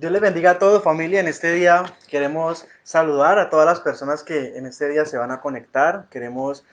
Dios les bendiga a todos, familia. En este día queremos saludar a todas las personas que en este día se van a conectar. Queremos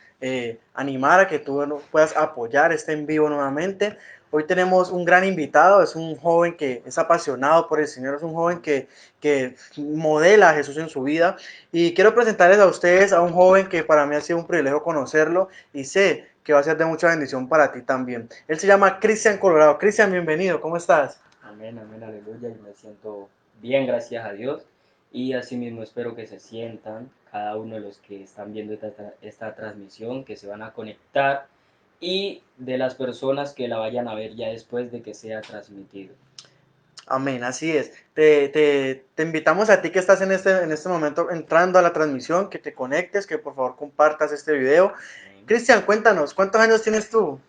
animar a que tú puedas apoyar este en vivo nuevamente. Hoy tenemos un gran invitado, es un joven que es apasionado por el Señor, es un joven que modela a Jesús en su vida. Y quiero presentarles a ustedes a un joven que para mí ha sido un privilegio conocerlo y sé que va a ser de mucha bendición para ti también. Él se llama Cristian Colorado. Cristian, bienvenido, ¿cómo estás? Amén, amén, aleluya. Yo me siento bien, gracias a Dios. Y asimismo espero que se sientan cada uno de los que están viendo esta transmisión, que se van a conectar y de las personas que la vayan a ver ya después de que sea transmitido. Amén, así es. Te invitamos a ti que estás en este momento entrando a la transmisión, que te conectes, que por favor compartas este video. Amén. Cristian, cuéntanos, ¿cuántos años tienes tú?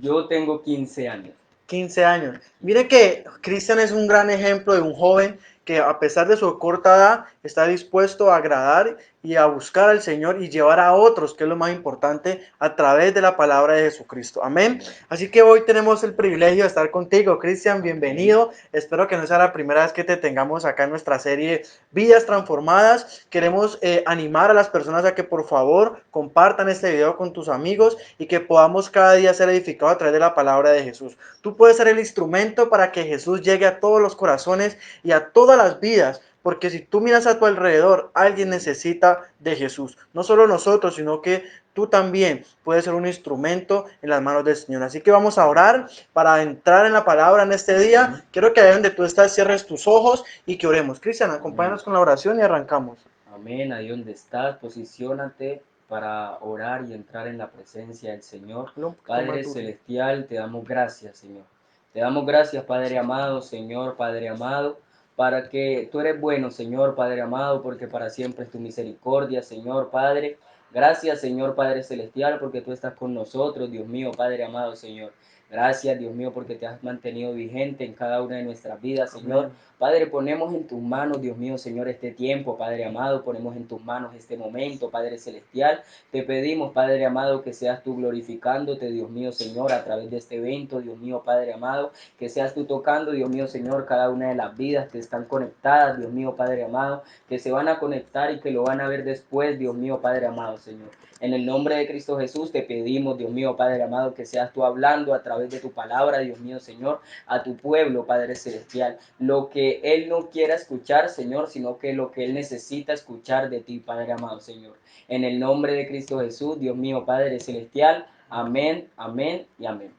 Yo tengo 15 años. 15 años. Mire 15 años. que Cristian es un gran ejemplo de un joven que a pesar de su corta edad está dispuesto a agradar y a buscar al Señor y llevar a otros, que es lo más importante, a través de la palabra de Jesucristo. Amén. Amén. Así que hoy tenemos el privilegio de estar contigo, Cristian. Amén. Bienvenido. Espero que no sea la primera vez que te tengamos acá en nuestra serie Vidas Transformadas. Queremos animar a las personas a que por favor compartan este video con tus amigos y que podamos cada día ser edificados a través de la palabra de Jesús. Tú puedes ser el instrumento para que Jesús llegue a todos los corazones y a todas las vidas. Porque si tú miras a tu alrededor, alguien necesita de Jesús. No solo nosotros, sino que tú también puedes ser un instrumento en las manos del Señor. Así que vamos a orar para entrar en la palabra en este día. Amén. Quiero que ahí donde tú estás cierres tus ojos y que oremos. Cristian, Amén. acompáñanos con la oración y arrancamos. Amén. Ahí donde estás, posiciónate para orar y entrar en la presencia del Señor. Hazlo un poquito más Padre duro. Celestial, te damos gracias, Señor. Te damos gracias, Padre amado, Señor, Padre amado, para que tú eres bueno, Señor, Padre amado, porque para siempre es tu misericordia, Señor, Padre. Gracias, Señor, Padre Celestial, porque tú estás con nosotros, Dios mío, Padre amado, Señor. Gracias, Dios mío, porque te has mantenido vigente en cada una de nuestras vidas, Señor. Amén. Padre, ponemos en tus manos, Dios mío, Señor, este tiempo, Padre amado, ponemos en tus manos este momento, Padre celestial. Te pedimos, Padre amado, que seas tú glorificándote, Dios mío, Señor, a través de este evento, Dios mío, Padre amado, que seas tú tocando, Dios mío, Señor, cada una de las vidas que están conectadas, Dios mío, Padre amado, que se van a conectar y que lo van a ver después, Dios mío, Padre amado, Señor. En el nombre de Cristo Jesús te pedimos, Dios mío, Padre amado, que seas tú hablando a través de tu palabra, Dios mío, Señor, a tu pueblo, Padre celestial. Lo que Él no quiera escuchar, Señor, sino que lo que Él necesita escuchar de ti, Padre amado, Señor. En el nombre de Cristo Jesús, Dios mío, Padre celestial. Amén, amén y amén.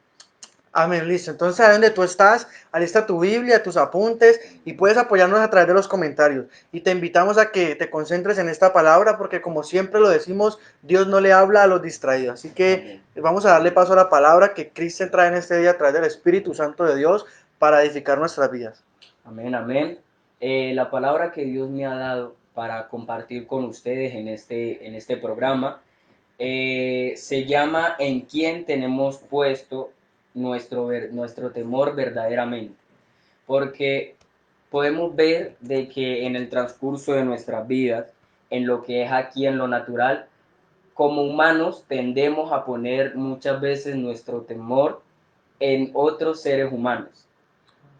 Amén, listo. Entonces, ahí donde tú estás, alista tu Biblia, tus apuntes y puedes apoyarnos a través de los comentarios. Y te invitamos a que te concentres en esta palabra porque como siempre lo decimos, Dios no le habla a los distraídos. Así que Amén. vamos a darle paso a la palabra que Cristo trae en este día a través del Espíritu Santo de Dios para edificar nuestras vidas. Amén, amén. La palabra que Dios me ha dado para compartir con ustedes en este programa se llama ¿En quién tenemos puesto nuestro temor verdaderamente? Porque podemos ver de que en el transcurso de nuestras vidas, en lo que es aquí en lo natural, como humanos tendemos a poner muchas veces nuestro temor en otros seres humanos.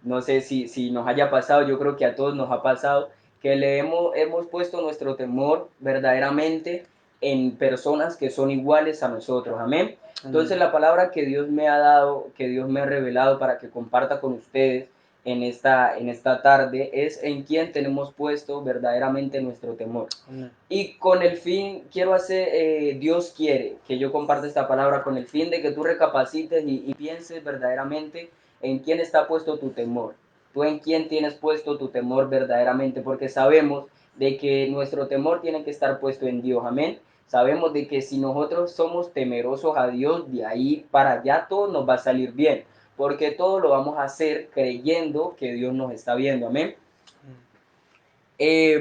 No sé si nos haya pasado, yo creo que a todos nos ha pasado, que hemos puesto nuestro temor verdaderamente en personas que son iguales a nosotros. Amén. Entonces Amén. la palabra que Dios me ha dado, que Dios me ha revelado para que comparta con ustedes en esta tarde es en quién tenemos puesto verdaderamente nuestro temor. Amén. Y con el fin, Dios quiere que yo comparte esta palabra con el fin de que tú recapacites y pienses verdaderamente en quién está puesto tu temor. Tú en quién tienes puesto tu temor verdaderamente, porque sabemos de que nuestro temor tiene que estar puesto en Dios. Amén. Sabemos de que si nosotros somos temerosos a Dios, de ahí para allá todo nos va a salir bien, porque todo lo vamos a hacer creyendo que Dios nos está viendo. Amén.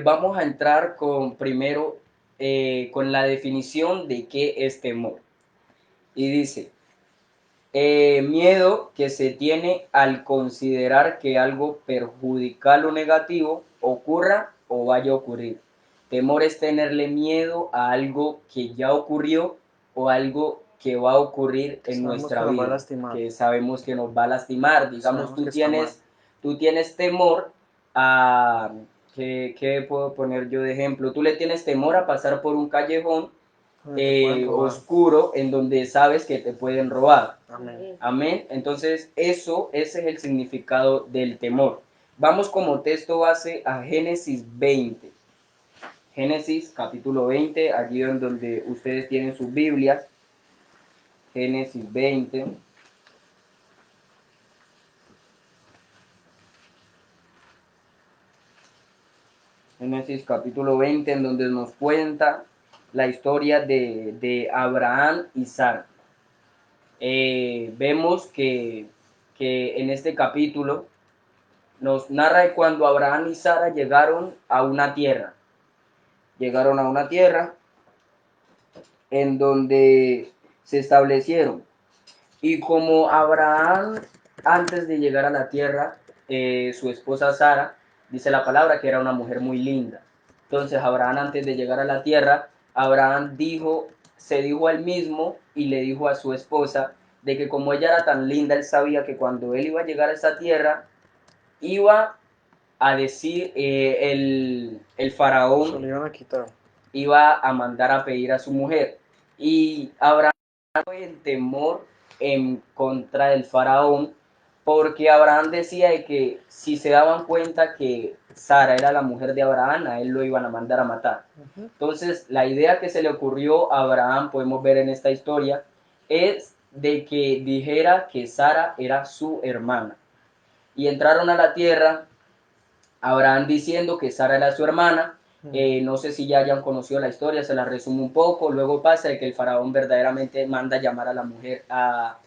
Vamos a entrar con la definición de qué es temor. Y dice, miedo que se tiene al considerar que algo perjudicial o negativo ocurra o vaya a ocurrir. Temor es tenerle miedo a algo que ya ocurrió o algo que va a ocurrir Que en sabemos que nuestra nos va a vida, lastimar, que sabemos que nos va a lastimar. que Digamos, sabemos que está mal. tú tienes temor a, ¿qué puedo poner yo de ejemplo? Tú le tienes temor a pasar por un callejón Donde te pueden robar. oscuro en donde sabes que te pueden robar. Amén. Amén. Entonces, ese es el significado del temor. Vamos como texto base a Génesis 20. Génesis capítulo 20, allí en donde ustedes tienen sus Biblias. Génesis 20. Génesis capítulo 20, en donde nos cuenta la historia de Abraham y Sara. Vemos que en este capítulo nos narra cuando Abraham y Sara llegaron a una tierra. Llegaron a una tierra en donde se establecieron. Y como Abraham, antes de llegar a la tierra, su esposa Sara, dice la palabra que era una mujer muy linda. Entonces Abraham, antes de llegar a la tierra, Abraham se dijo a él mismo y le dijo a su esposa de que como ella era tan linda, él sabía que cuando él iba a llegar a esa tierra, iba a decir, el faraón Se lo iban a quitar. iba a mandar a pedir a su mujer. Y Abraham fue en temor en contra del faraón, porque Abraham decía de que si se daban cuenta que Sara era la mujer de Abraham, a él lo iban a mandar a matar. Entonces, la idea que se le ocurrió a Abraham, podemos ver en esta historia, es de que dijera que Sara era su hermana. Y entraron a la tierra, Abraham diciendo que Sara era su hermana. No sé si ya hayan conocido la historia, se la resumo un poco. Luego pasa de que el faraón verdaderamente manda llamar a la mujer, a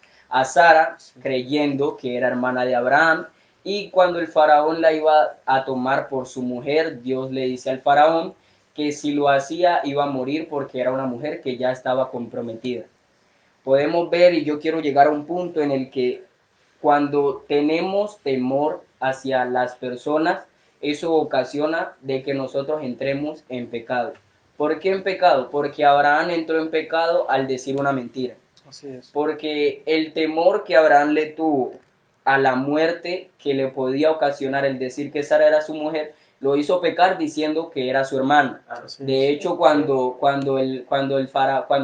Sara, creyendo que era hermana de Abraham. Y cuando el faraón la iba a tomar por su mujer, Dios le dice al faraón que si lo hacía iba a morir porque era una mujer que ya estaba comprometida. Podemos ver, y yo quiero llegar a un punto en el que cuando tenemos temor hacia las personas, eso ocasiona de que nosotros entremos en pecado. ¿Por qué en pecado? Porque Abraham entró en pecado al decir una mentira. Así es. Porque el temor que Abraham le tuvo a la muerte que le podía ocasionar el decir que Sara era su mujer, lo hizo pecar diciendo que era su hermana. De hecho, cuando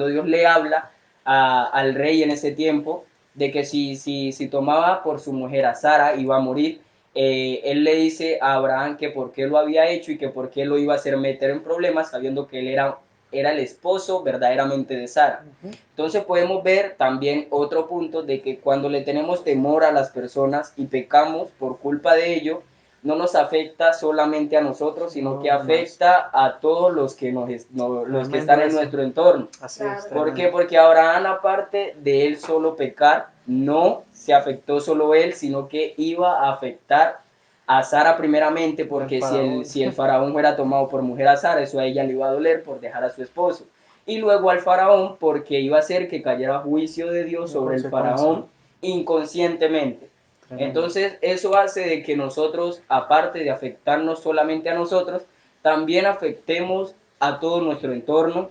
Dios le habla al rey en ese tiempo, de que si tomaba por su mujer a Sara iba a morir, él le dice a Abraham que por qué lo había hecho y que por qué lo iba a hacer meter en problemas, sabiendo que él era el esposo verdaderamente de Sara. Entonces podemos ver también otro punto de que cuando le tenemos temor a las personas y pecamos por culpa de ello, no nos afecta solamente a nosotros, sino que afecta a todos los que, los que están en nuestro entorno. Así es. ¿Por qué? Porque Abraham, aparte de él solo pecar, no se afectó solo él, sino que iba a afectar a Sara primeramente, porque si el faraón fuera tomado por mujer a Sara, eso a ella le iba a doler por dejar a su esposo. Y luego al faraón, porque iba a hacer que cayera juicio de Dios sobre el faraón inconscientemente. Entonces, eso hace de que nosotros, aparte de afectarnos solamente a nosotros, también afectemos a todo nuestro entorno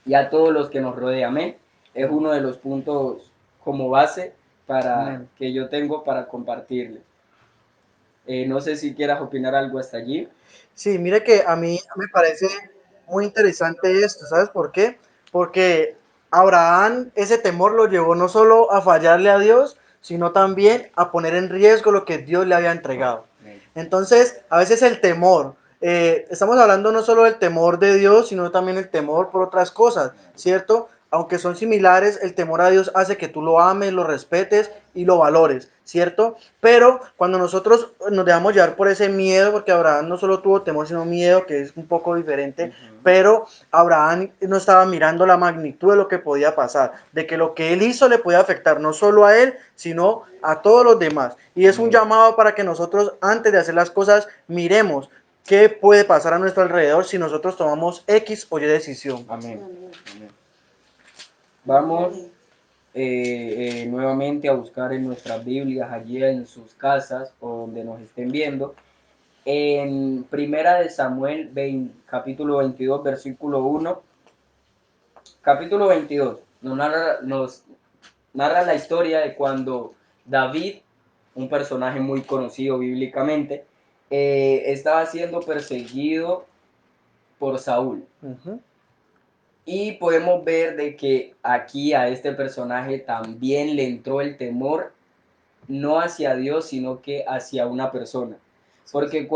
y a todos los que nos rodean. Amén. Es uno de los puntos como base que yo tengo para compartirles. No sé si quieras opinar algo hasta allí. Sí, mire que a mí me parece muy interesante esto, ¿sabes por qué? Porque Abraham ese temor lo llevó no solo a fallarle a Dios, sino también a poner en riesgo lo que Dios le había entregado. Entonces, a veces el temor, estamos hablando no solo del temor de Dios, sino también el temor por otras cosas, ¿cierto? Aunque son similares, el temor a Dios hace que tú lo ames, lo respetes y lo valores, ¿cierto? Pero cuando nosotros nos dejamos llevar por ese miedo, porque Abraham no solo tuvo temor, sino miedo, que es un poco diferente, pero Abraham no estaba mirando la magnitud de lo que podía pasar, de que lo que él hizo le podía afectar no solo a él, sino a todos los demás. Y es un llamado para que nosotros, antes de hacer las cosas, miremos qué puede pasar a nuestro alrededor si nosotros tomamos X o Y decisión. Amén. Amén. Vamos nuevamente a buscar en nuestras Biblias, allí en sus casas o donde nos estén viendo, en Primera de Samuel, capítulo 22, versículo 1. Capítulo 22 nos narra la historia de cuando David, un personaje muy conocido bíblicamente, estaba siendo perseguido por Saúl. Ujú. Y podemos ver de que aquí a este personaje también le entró el temor, no hacia Dios, sino que hacia una persona. Porque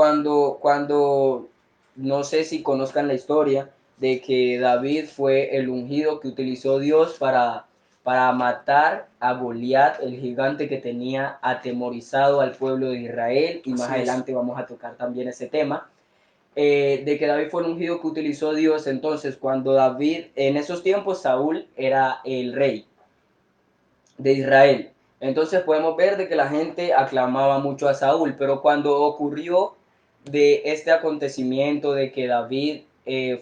no sé si conozcan la historia de que David fue el ungido que utilizó Dios para matar a Goliat, el gigante que tenía atemorizado al pueblo de Israel, y más Así es. adelante vamos a tocar también ese tema. De que David fue el ungido que utilizó Dios. Entonces, cuando David, en esos tiempos, Saúl era el rey de Israel. Entonces podemos ver de que la gente aclamaba mucho a Saúl, pero cuando ocurrió de este acontecimiento de que David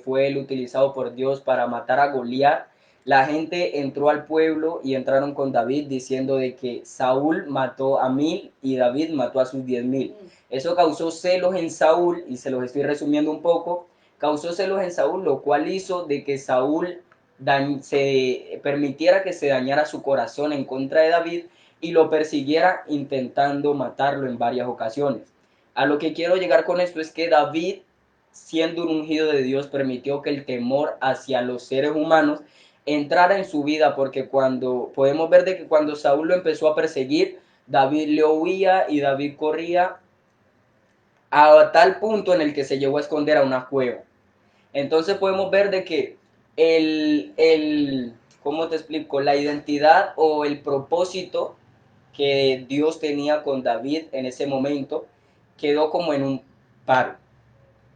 fue el utilizado por Dios para matar a Goliat, la gente entró al pueblo y entraron con David diciendo de que Saúl mató a 1000 y David mató a sus 10,000. Eso causó celos en Saúl, y se los estoy resumiendo un poco, causó celos en Saúl, lo cual hizo de que Saúl se permitiera que se dañara su corazón en contra de David y lo persiguiera intentando matarlo en varias ocasiones. A lo que quiero llegar con esto es que David, siendo un ungido de Dios, permitió que el temor hacia los seres humanos entrara en su vida, porque cuando podemos ver de que cuando Saúl lo empezó a perseguir, David le huía y David corría a tal punto en el que se llegó a esconder a una cueva. Entonces podemos ver de que ¿cómo te explico? La identidad o el propósito que Dios tenía con David en ese momento quedó como en un paro.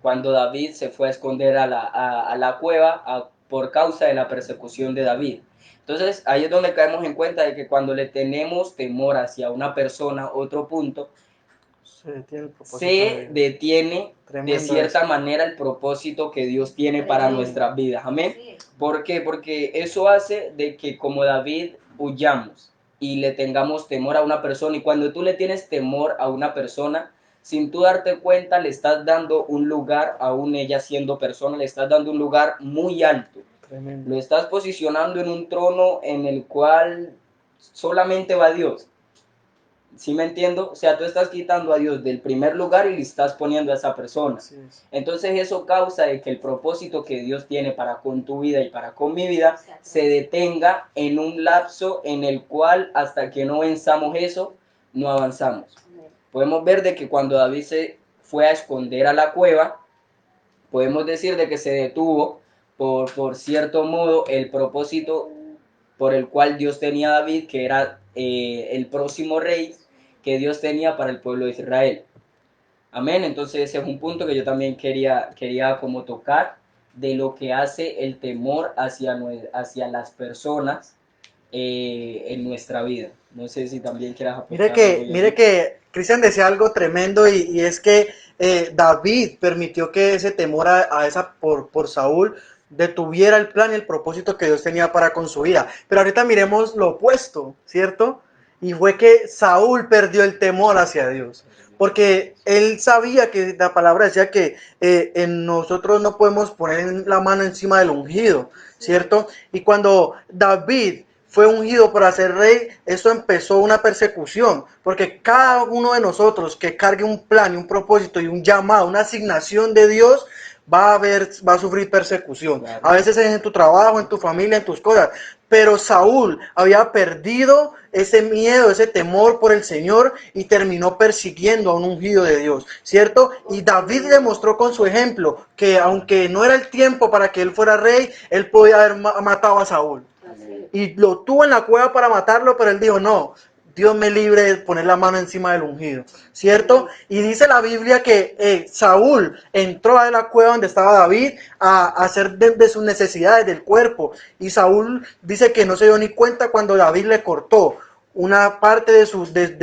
Cuando David se fue a esconder a la cueva por causa de la persecución de David. Entonces ahí es donde caemos en cuenta de que cuando le tenemos temor hacia una persona, otro punto, Se detiene el propósito de se Dios. detiene de Tremendo eso. cierta manera el propósito que Dios tiene para nuestras vidas. Amén. ¿Por qué? Porque eso hace de que como David huyamos y le tengamos temor a una persona. Y cuando tú le tienes temor a una persona, sin tú darte cuenta, le estás dando un lugar, aún ella siendo persona, le estás dando un lugar muy alto. Tremendo. Lo estás posicionando en un trono en el cual solamente va Dios. ¿Sí me entiendo? O sea, tú estás quitando a Dios del primer lugar y le estás poniendo a esa persona. Así es. Entonces eso causa de que el propósito que Dios tiene para con tu vida y para con mi vida se detenga en un lapso en el cual hasta que no venzamos eso, no avanzamos. Podemos ver de que cuando David se fue a esconder a la cueva, podemos decir de que se detuvo por cierto modo el propósito por el cual Dios tenía a David, que era el próximo rey que Dios tenía para el pueblo de Israel. Amén. Entonces ese es un punto que yo también quería como tocar de lo que hace el temor hacia las personas en nuestra vida. No sé si también quieras aportar algo, Mire Yesli. que Cristian decía algo tremendo y es que David permitió que ese temor a esa por Saúl detuviera el plan y el propósito que Dios tenía para con su vida. Pero ahorita miremos lo opuesto, ¿cierto? Y fue que Saúl perdió el temor hacia Dios. Porque él sabía que la palabra decía que en nosotros no podemos poner la mano encima del ungido, ¿cierto? Y cuando David fue ungido para ser rey, esto empezó una persecución, porque cada uno de nosotros que cargue un plan y un propósito y un llamado, una asignación de Dios, va a sufrir persecución. Claro. A veces es en tu trabajo, en tu familia, en tus cosas. Pero Saúl había perdido ese miedo, ese temor por el Señor y terminó persiguiendo a un ungido de Dios, ¿cierto? Y David demostró con su ejemplo que aunque no era el tiempo para que él fuera rey, él podía haber matado a Saúl. Y lo tuvo en la cueva para matarlo, pero él dijo, no, Dios me libre de poner la mano encima del ungido, ¿cierto? Y dice la Biblia que Saúl entró a la cueva donde estaba David a hacer de sus necesidades del cuerpo. Y Saúl dice que no se dio ni cuenta cuando David le cortó una parte de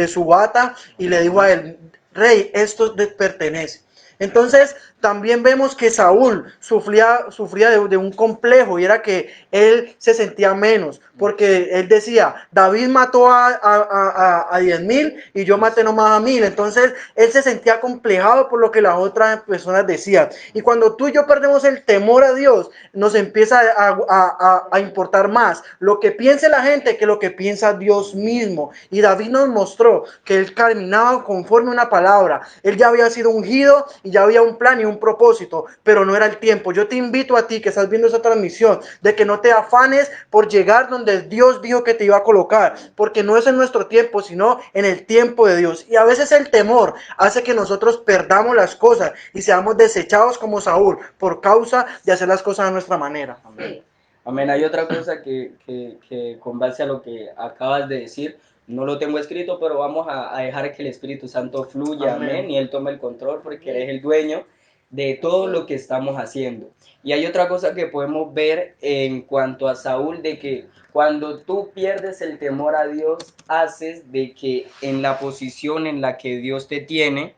su bata y le dijo a él, rey, esto te pertenece. Entonces, También vemos que Saúl sufría de un complejo y era que él se sentía menos, porque él decía, David mató a 10.000 y yo maté nomás a 1.000. Entonces él se sentía complejado por lo que las otras personas decían. Y cuando tú y yo perdemos el temor a Dios, nos empieza a importar más lo que piense la gente que lo que piensa Dios mismo. Y David nos mostró que él caminaba conforme a una palabra. Él ya había sido ungido y ya había un plan y un propósito, pero no era el tiempo. Yo te invito a ti que estás viendo esta transmisión de que no te afanes por llegar donde Dios dijo que te iba a colocar, porque no es en nuestro tiempo, sino en el tiempo de Dios. Y a veces el temor hace que nosotros perdamos las cosas y seamos desechados como Saúl por causa de hacer las cosas a nuestra manera. Amén. Amén. Hay otra cosa que con base a lo que acabas de decir, no lo tengo escrito, pero vamos a dejar que el Espíritu Santo fluya, amén, Amén. y Él tome el control porque Él es el dueño de todo lo que estamos haciendo. Y hay otra cosa que podemos ver en cuanto a Saúl, de que cuando tú pierdes el temor a Dios, haces de que en la posición en la que Dios te tiene,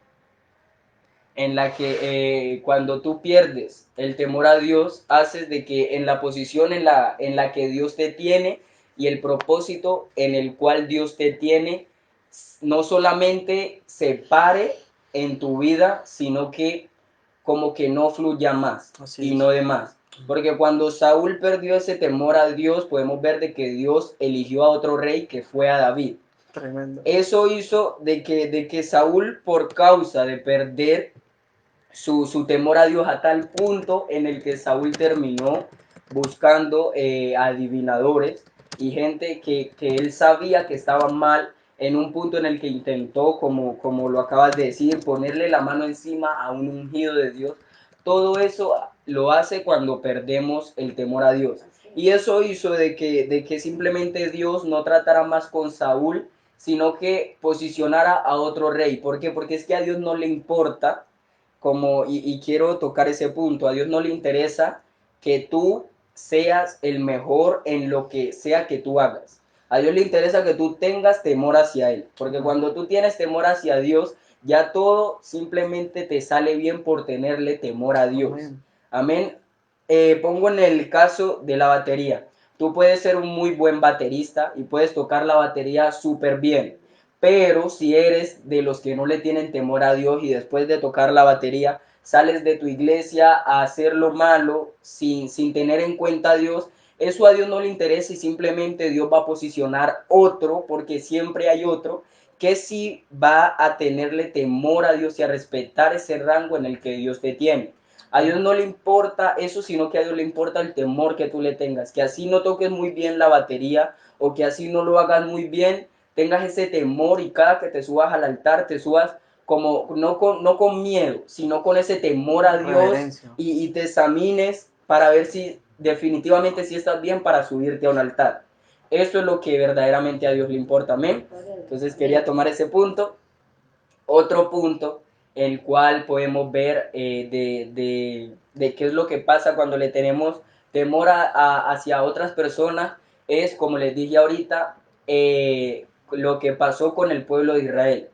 en la que cuando tú pierdes el temor a Dios, haces de que en la posición en la que Dios te tiene y el propósito en el cual Dios te tiene, no solamente se pare en tu vida, sino que como que no fluya más. Así y es. No de más. Porque cuando Saúl perdió ese temor a Dios, podemos ver de que Dios eligió a otro rey que fue a David. Tremendo. Eso hizo de que Saúl, por causa de perder su temor a Dios a tal punto en el que Saúl terminó buscando adivinadores y gente que él sabía que estaba mal, en un punto en el que intentó, como lo acabas de decir, ponerle la mano encima a un ungido de Dios. Todo eso lo hace cuando perdemos el temor a Dios. Y eso hizo de que simplemente Dios no tratara más con Saúl, sino que posicionara a otro rey. ¿Por qué? Porque es que a Dios no le importa y quiero tocar ese punto, a Dios no le interesa que tú seas el mejor en lo que sea que tú hagas. A Dios le interesa que tú tengas temor hacia Él, porque cuando tú tienes temor hacia Dios, ya todo simplemente te sale bien por tenerle temor a Dios. Amén. Amén. Pongo en el caso de la batería. Tú puedes ser un muy buen baterista y puedes tocar la batería súper bien, pero si eres de los que no le tienen temor a Dios y después de tocar la batería sales de tu iglesia a hacer lo malo sin tener en cuenta a Dios, eso a Dios no le interesa y simplemente Dios va a posicionar otro, porque siempre hay otro, que sí va a tenerle temor a Dios y a respetar ese rango en el que Dios te tiene. A Dios no le importa eso, sino que a Dios le importa el temor que tú le tengas, que así no toques muy bien la batería o que así no lo hagas muy bien, tengas ese temor y cada que te subas al altar te subas como no con miedo, sino con ese temor a Dios y te examines para ver si definitivamente si estás bien para subirte a un altar. Eso es lo que verdaderamente a Dios le importa, amén. Entonces quería tomar ese punto. Otro punto, el cual podemos ver de qué es lo que pasa cuando le tenemos temor hacia otras personas, es, como les dije ahorita, lo que pasó con el pueblo de Israel,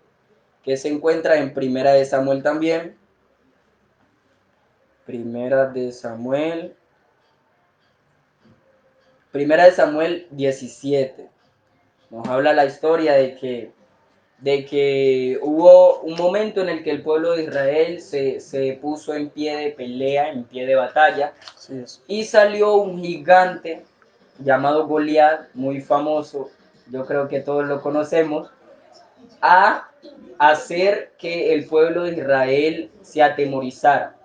que se encuentra en Primera de Samuel también. Primera de Samuel. Primera de Samuel 17. Nos habla la historia de que hubo un momento en el que el pueblo de Israel se puso en pie de pelea, en pie de batalla, sí, y salió un gigante llamado Goliat, muy famoso, yo creo que todos lo conocemos, a hacer que el pueblo de Israel se atemorizara.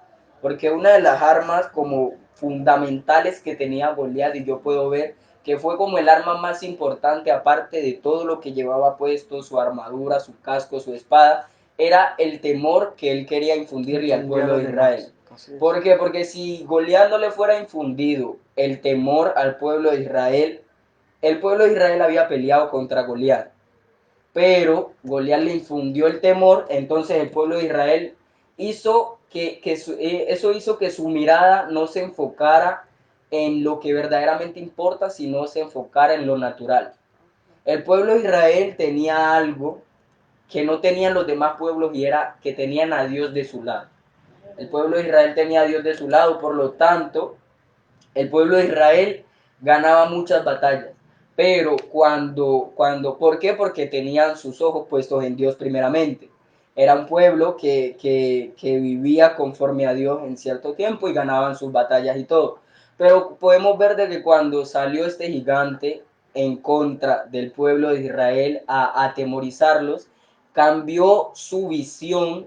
Porque una de las armas como fundamentales que tenía Goliat, y yo puedo ver que fue como el arma más importante, aparte de todo lo que llevaba puesto, su armadura, su casco, su espada, era el temor que él quería infundirle al pueblo de Israel. ¿Por qué? Porque si Goliat no le fuera infundido el temor al pueblo de Israel, el pueblo de Israel había peleado contra Goliat, pero Goliat le infundió el temor, entonces el pueblo de Israel hizo eso hizo que su mirada no se enfocara en lo que verdaderamente importa, sino se enfocara en lo natural. El pueblo de Israel tenía algo que no tenían los demás pueblos y era que tenían a Dios de su lado. El pueblo de Israel tenía a Dios de su lado, por lo tanto, el pueblo de Israel ganaba muchas batallas. Pero ¿por qué? Porque tenían sus ojos puestos en Dios primeramente. Era un pueblo que vivía conforme a Dios en cierto tiempo y ganaban sus batallas y todo. Pero podemos ver de que cuando salió este gigante en contra del pueblo de Israel a atemorizarlos, cambió su visión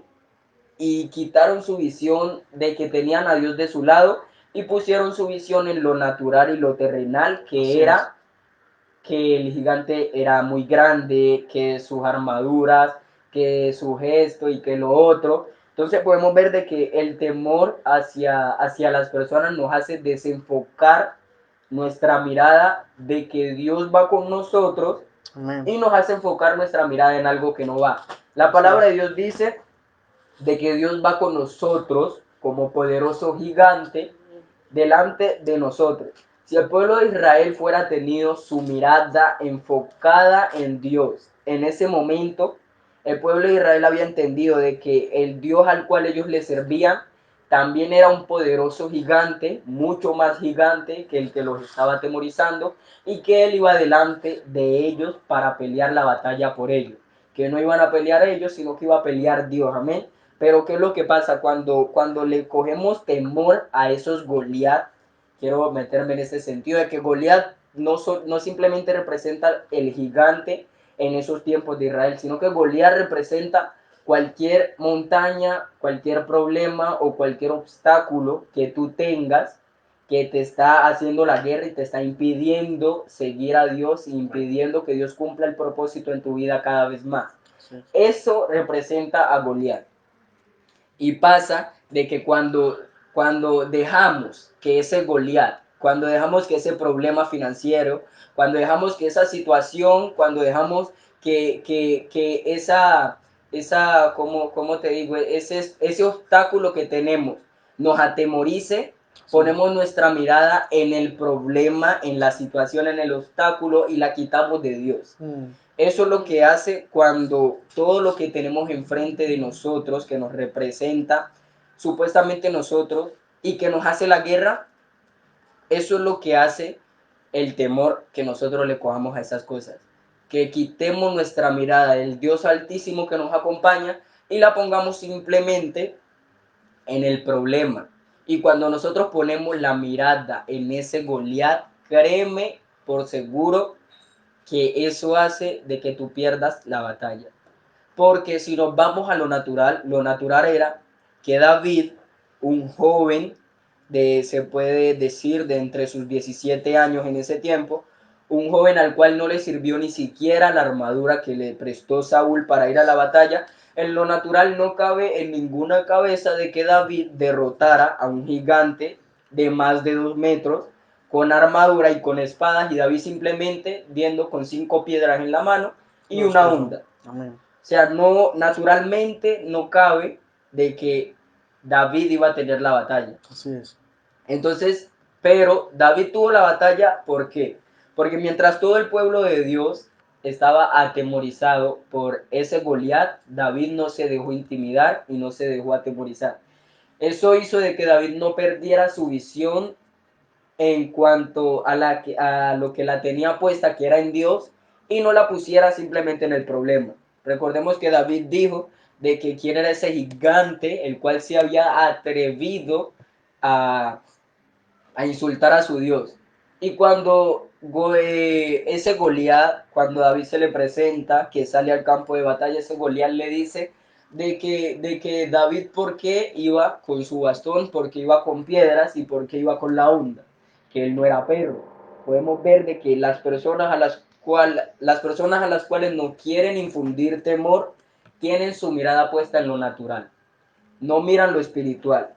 y quitaron su visión de que tenían a Dios de su lado y pusieron su visión en lo natural y lo terrenal, Así que es. era que el gigante era muy grande, que sus armaduras, que su gesto y que lo otro. Entonces podemos ver de que el temor hacia las personas nos hace desenfocar nuestra mirada de que Dios va con nosotros Amén. y nos hace enfocar nuestra mirada en algo que no va. La Así palabra es. de Dios dice de que Dios va con nosotros como poderoso gigante delante de nosotros. Si el pueblo de Israel fuera tenido su mirada enfocada en Dios, en ese momento el pueblo de Israel había entendido de que el Dios al cual ellos le servían también era un poderoso gigante, mucho más gigante que el que los estaba atemorizando, y que él iba delante de ellos para pelear la batalla por ellos. Que no iban a pelear ellos, sino que iba a pelear Dios. Amén. Pero ¿qué es lo que pasa cuando le cogemos temor a esos Goliat? Quiero meterme en ese sentido de que Goliat no simplemente representa el gigante en esos tiempos de Israel, sino que Goliat representa cualquier montaña, cualquier problema o cualquier obstáculo que tú tengas que te está haciendo la guerra y te está impidiendo seguir a Dios, impidiendo que Dios cumpla el propósito en tu vida cada vez más. Así es. Eso representa a Goliat. Y pasa de que cuando dejamos que ese Goliat, cuando dejamos que ese problema financiero, cuando dejamos que esa situación, cuando dejamos que ¿cómo te digo? Ese obstáculo que tenemos nos atemorice, Así es. ponemos nuestra mirada en el problema, en la situación, en el obstáculo y la quitamos de Dios. Mm. Eso es lo que hace cuando todo lo que tenemos enfrente de nosotros, que nos representa supuestamente nosotros y que nos hace la guerra, eso es lo que hace el temor que nosotros le cojamos a esas cosas. Que quitemos nuestra mirada del Dios Altísimo que nos acompaña y la pongamos simplemente en el problema. Y cuando nosotros ponemos la mirada en ese Goliat, créeme por seguro que eso hace de que tú pierdas la batalla. Porque si nos vamos a lo natural era que David, un joven se puede decir, de entre sus 17 años en ese tiempo, un joven al cual no le sirvió ni siquiera la armadura que le prestó Saúl para ir a la batalla, en lo natural no cabe en ninguna cabeza de que David derrotara a un gigante de más de 2 metros con armadura y con espadas, y David simplemente viendo con 5 piedras en la mano y Lo una destrozó. honda. Amén. O sea, no, naturalmente no cabe de que David iba a tener la batalla. Así es. Entonces, pero David tuvo la batalla, ¿por qué? Porque mientras todo el pueblo de Dios estaba atemorizado por ese Goliat, David no se dejó intimidar y no se dejó atemorizar. Eso hizo de que David no perdiera su visión en cuanto a lo que la tenía puesta, que era en Dios, y no la pusiera simplemente en el problema. Recordemos que David dijo de que quién era ese gigante, el cual se había atrevido a, a insultar a su Dios. Y cuando ese Goliat, cuando David se le presenta, que sale al campo de batalla, ese Goliat le dice de que David por qué iba con su bastón, porque iba con piedras y porque iba con la honda, que él no era perro. Podemos ver de que las personas a las cuales no quieren infundir temor tienen su mirada puesta en lo natural, no miran lo espiritual.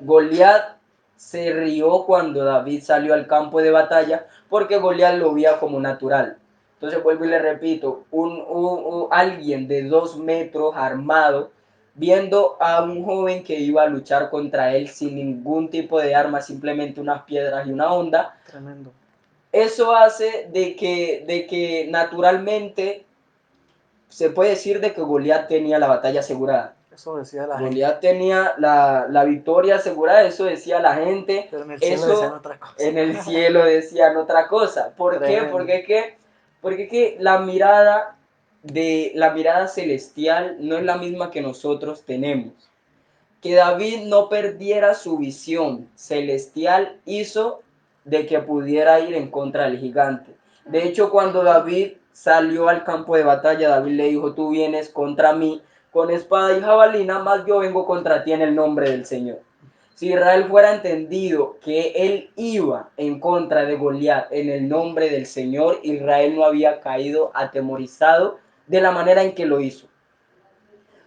Goliat se rió cuando David salió al campo de batalla porque Goliat lo veía como natural. Entonces vuelvo y le repito, alguien de 2 metros armado, viendo a un joven que iba a luchar contra él sin ningún tipo de arma, simplemente unas piedras y una honda, Tremendo. eso hace de que naturalmente se puede decir de que Goliat tenía la batalla asegurada. Eso decía la gente. Goliat tenía la victoria asegurada, eso decía la gente. Pero en el cielo decían otra cosa. En el cielo decían otra cosa. ¿Por qué? Tremendo. Porque que la mirada celestial no es la misma que nosotros tenemos. Que David no perdiera su visión celestial hizo de que pudiera ir en contra del gigante. De hecho, cuando David salió al campo de batalla, David le dijo: tú vienes contra mí con espada y jabalina, más yo vengo contra ti en el nombre del Señor. Si Israel fuera entendido que él iba en contra de Goliat en el nombre del Señor, Israel no había caído atemorizado de la manera en que lo hizo.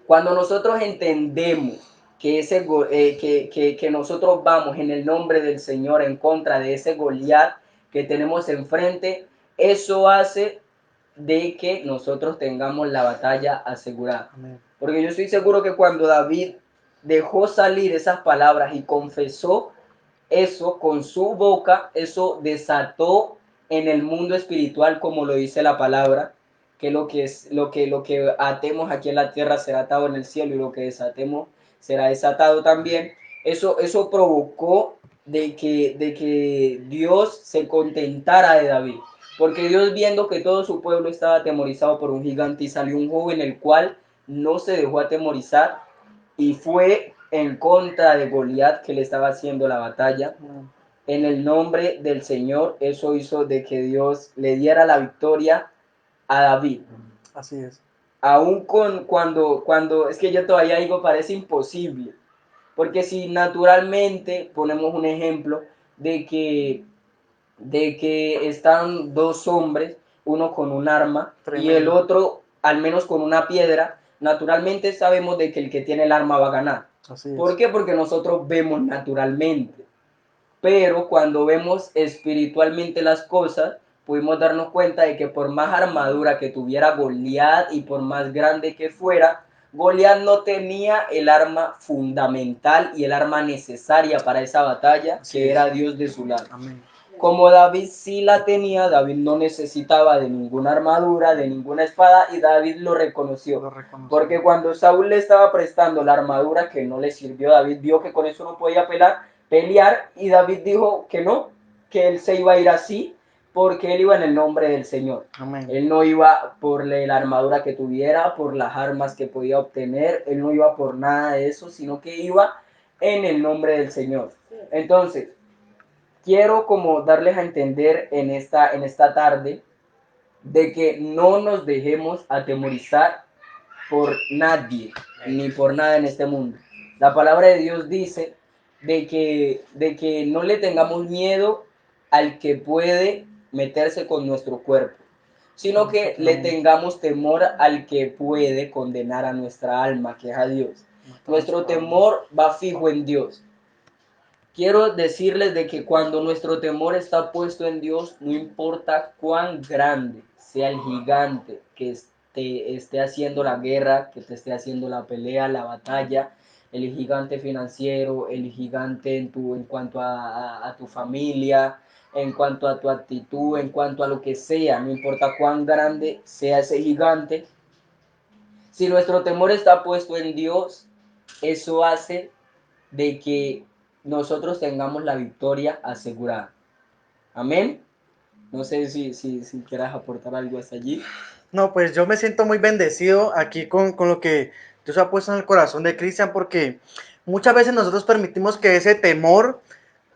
Cuando nosotros entendemos que nosotros vamos en el nombre del Señor en contra de ese Goliat que tenemos enfrente, eso hace de que nosotros tengamos la batalla asegurada. Amén. Porque yo estoy seguro que cuando David dejó salir esas palabras y confesó eso con su boca, eso desató en el mundo espiritual, como lo dice la palabra, que lo que atemos aquí en la tierra será atado en el cielo y lo que desatemos será desatado también. Eso provocó de que Dios se contentara de David. Porque Dios, viendo que todo su pueblo estaba atemorizado por un gigante, y salió un joven el cual no se dejó atemorizar y fue en contra de Goliat, que le estaba haciendo la batalla. En el nombre del Señor, eso hizo de que Dios le diera la victoria a David. Así es. Aún cuando es que yo todavía digo, parece imposible. Porque si naturalmente ponemos un ejemplo de que están dos hombres, uno con un arma Tremendo. y el otro al menos con una piedra, naturalmente sabemos de que el que tiene el arma va a ganar. Así es. ¿Por qué? Porque nosotros vemos naturalmente. Pero cuando vemos espiritualmente las cosas, pudimos darnos cuenta de que por más armadura que tuviera Goliat y por más grande que fuera, Goliat no tenía el arma fundamental y el arma necesaria para esa batalla, que era Dios de su lado. Amén. Como David sí la tenía, David no necesitaba de ninguna armadura, de ninguna espada, y David lo reconoció. Porque cuando Saúl le estaba prestando la armadura que no le sirvió, David vio que con eso no podía pelear, y David dijo que no, que él se iba a ir así, porque él iba en el nombre del Señor. Amén. Él no iba por la armadura que tuviera, por las armas que podía obtener, él no iba por nada de eso, sino que iba en el nombre del Señor. Entonces, quiero como darles a entender en esta tarde de que no nos dejemos atemorizar por nadie, ni por nada en este mundo. La palabra de Dios dice de que no le tengamos miedo al que puede meterse con nuestro cuerpo, sino que le tengamos temor al que puede condenar a nuestra alma, que es a Dios. Nuestro temor va fijo en Dios. Quiero decirles de que cuando nuestro temor está puesto en Dios, no importa cuán grande sea el gigante que te esté haciendo la guerra, que te esté haciendo la pelea, la batalla, el gigante financiero, el gigante en cuanto a tu familia, en cuanto a tu actitud, en cuanto a lo que sea, no importa cuán grande sea ese gigante. Si nuestro temor está puesto en Dios, eso hace de que nosotros tengamos la victoria asegurada. Amén. No sé si quieras aportar algo hasta allí. No, pues yo me siento muy bendecido aquí con lo que Dios ha puesto en el corazón de Cristian, porque muchas veces nosotros permitimos que ese temor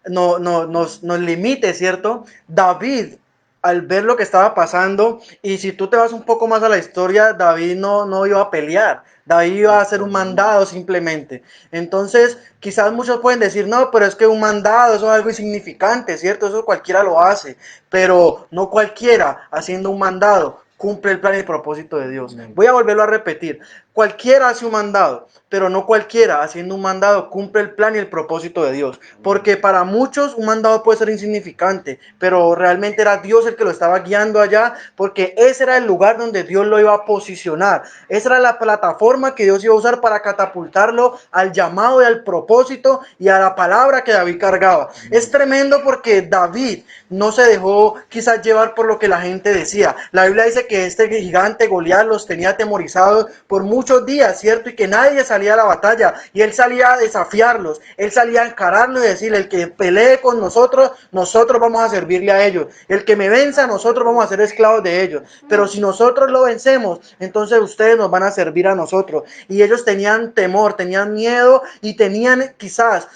nos limite, ¿cierto? David, al ver lo que estaba pasando, y si tú te vas un poco más a la historia, David no iba a pelear, David iba a hacer un mandado simplemente. Entonces, quizás muchos pueden decir, no, pero es que un mandado, eso es algo insignificante, ¿cierto? Eso cualquiera lo hace, pero no cualquiera haciendo un mandado cumple el plan y el propósito de Dios. Voy a volverlo a repetir. Cualquiera hace un mandado, pero no cualquiera haciendo un mandado cumple el plan y el propósito de Dios. Porque para muchos un mandado puede ser insignificante, pero realmente era Dios el que lo estaba guiando allá, porque ese era el lugar donde Dios lo iba a posicionar. Esa era la plataforma que Dios iba a usar para catapultarlo al llamado y al propósito y a la palabra que David cargaba. Es tremendo porque David no se dejó quizás llevar por lo que la gente decía. La Biblia dice que este gigante Goliat los tenía atemorizados por mucho muchos días, ¿cierto? Y que nadie salía a la batalla. Y él salía a desafiarlos, él salía a encararlos y decirle, el que pelee con nosotros, nosotros vamos a servirle a ellos. El que me venza, nosotros vamos a ser esclavos de ellos. Pero si nosotros lo vencemos, entonces ustedes nos van a servir a nosotros. Y ellos tenían temor, tenían miedo y tenían quizás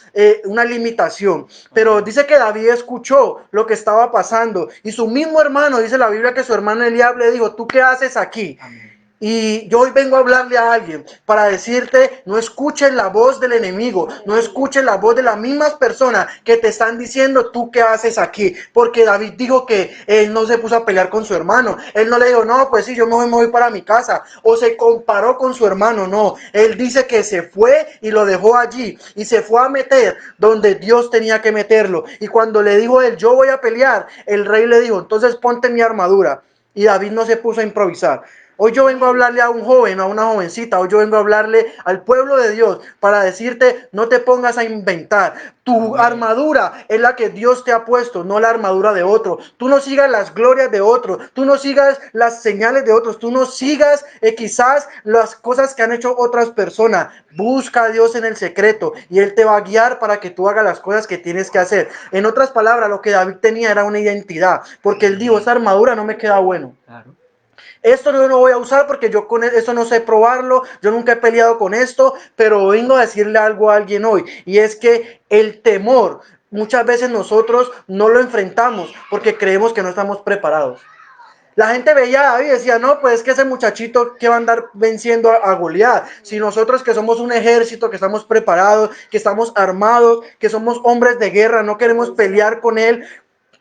una limitación. Pero dice que David escuchó lo que estaba pasando y su mismo hermano, dice la Biblia que su hermano Eliab le dijo, ¿tú qué haces aquí? Amén. Y yo hoy vengo a hablarle a alguien para decirte, no escuches la voz del enemigo, no escuches la voz de las mismas personas que te están diciendo, ¿tú qué haces aquí? Porque David dijo que él no se puso a pelear con su hermano, él no le dijo, no, pues sí, yo me voy para mi casa, o se comparó con su hermano, no, él dice que se fue y lo dejó allí, y se fue a meter donde Dios tenía que meterlo, y cuando le dijo él, yo voy a pelear, el rey le dijo, entonces ponte mi armadura, y David no se puso a improvisar. Hoy yo vengo a hablarle a un joven, a una jovencita, hoy yo vengo a hablarle al pueblo de Dios para decirte, no te pongas a inventar. Tu Amén. armadura es la que Dios te ha puesto, no la armadura de otro. Tú no sigas las glorias de otro, tú no sigas las señales de otros, tú no sigas quizás las cosas que han hecho otras personas. Busca a Dios en el secreto y Él te va a guiar para que tú hagas las cosas que tienes que hacer. En otras palabras, lo que David tenía era una identidad, porque él dijo, esta armadura no me queda bueno. Claro. Esto no lo voy a usar porque yo con esto no sé probarlo, yo nunca he peleado con esto, pero vengo a decirle algo a alguien hoy, y es que el temor, muchas veces nosotros no lo enfrentamos porque creemos que no estamos preparados. La gente veía a David y decía, no, pues es que ese muchachito que va a andar venciendo a Goliat. Si nosotros que somos un ejército, que estamos preparados, que estamos armados, que somos hombres de guerra, no queremos pelear con él,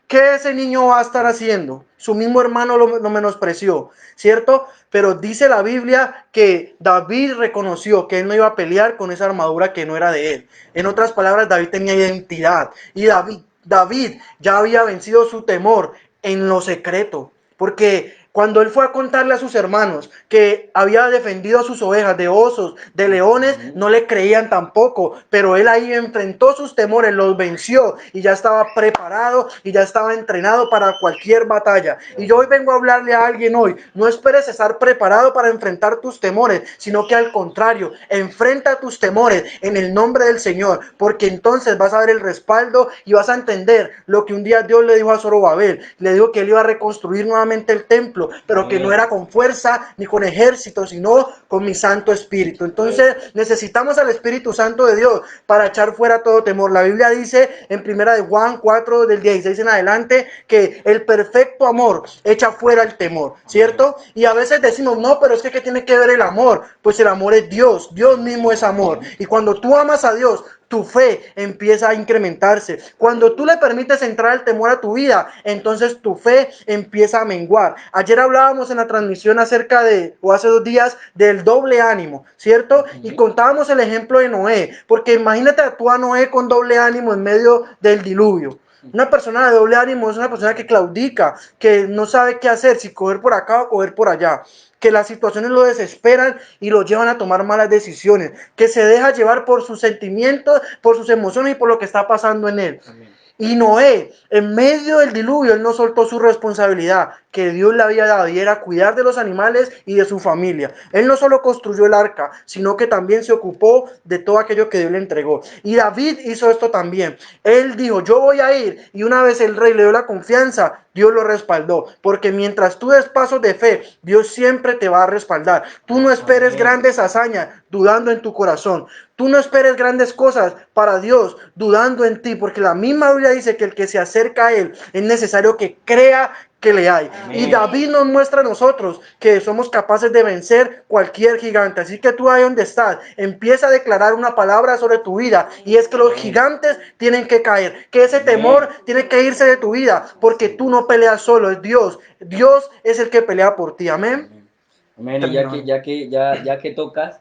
¿qué ese niño va a estar haciendo? Su mismo hermano lo menospreció, ¿cierto? Pero dice la Biblia que David reconoció que él no iba a pelear con esa armadura que no era de él. En otras palabras, David tenía identidad. Y David ya había vencido su temor en lo secreto. Porque cuando él fue a contarle a sus hermanos que había defendido a sus ovejas de osos, de leones, no le creían tampoco. Pero él ahí enfrentó sus temores, los venció y ya estaba preparado y ya estaba entrenado para cualquier batalla. Y yo hoy vengo a hablarle a alguien hoy, no esperes estar preparado para enfrentar tus temores, sino que al contrario, enfrenta tus temores en el nombre del Señor, porque entonces vas a ver el respaldo y vas a entender lo que un día Dios le dijo a Zorobabel. Le dijo que él iba a reconstruir nuevamente el templo, pero que no era con fuerza ni con ejército, sino con mi Santo Espíritu. Entonces necesitamos al Espíritu Santo de Dios para echar fuera todo temor. La Biblia dice en primera de Juan 4 del 16 en adelante que el perfecto amor echa fuera el temor, ¿cierto? Y a veces decimos, no, pero es que ¿qué tiene que ver el amor? Pues el amor es Dios, Dios mismo es amor. Y cuando tú amas a Dios, tu fe empieza a incrementarse. Cuando tú le permites entrar el temor a tu vida, entonces tu fe empieza a menguar. Ayer hablábamos en la transmisión acerca de, o hace 2 días, del doble ánimo, ¿cierto? Y contábamos el ejemplo de Noé, porque imagínate a tú a Noé con doble ánimo en medio del diluvio. Una persona de doble ánimo es una persona que claudica, que no sabe qué hacer, si coger por acá o coger por allá, que las situaciones lo desesperan y lo llevan a tomar malas decisiones, que se deja llevar por sus sentimientos, por sus emociones y por lo que está pasando en él. Amén. Y Noé, en medio del diluvio, él no soltó su responsabilidad que Dios le había dado y era cuidar de los animales y de su familia. Él no solo construyó el arca, sino que también se ocupó de todo aquello que Dios le entregó. Y David hizo esto también. Él dijo, yo voy a ir, y una vez el rey le dio la confianza, Dios lo respaldó, porque mientras tú des pasos de fe, Dios siempre te va a respaldar. Tú no esperes Amén. grandes hazañas dudando en tu corazón. Tú no esperes grandes cosas para Dios dudando en ti, porque la misma Biblia dice que el que se acerca a Él es necesario que crea que le hay. Amén. Y David nos muestra a nosotros que somos capaces de vencer cualquier gigante. Así que tú ahí donde estás, empieza a declarar una palabra sobre tu vida, y es que los gigantes tienen que caer, que ese temor tiene que irse de tu vida, porque tú no peleas solo, es Dios. Dios es el que pelea por ti. Amén. Amén. Amén. Y Termino. ya que tocas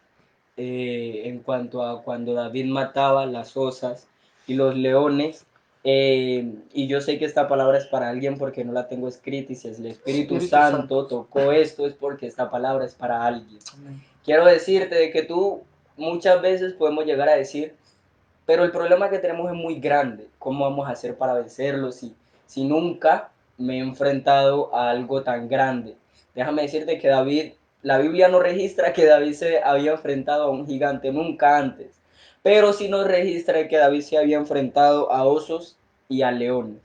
en cuanto a cuando David mataba las osas y los leones, y yo sé que esta palabra es para alguien porque no la tengo escrita, y si el Espíritu Santo tocó esto es porque esta palabra es para alguien. Amén. Quiero decirte de que tú muchas veces podemos llegar a decir, pero el problema que tenemos es muy grande, ¿cómo vamos a hacer para vencerlo si nunca me he enfrentado a algo tan grande? Déjame decirte que David la Biblia no registra que David se había enfrentado a un gigante nunca antes, pero sí nos registra que David se había enfrentado a osos y a leones.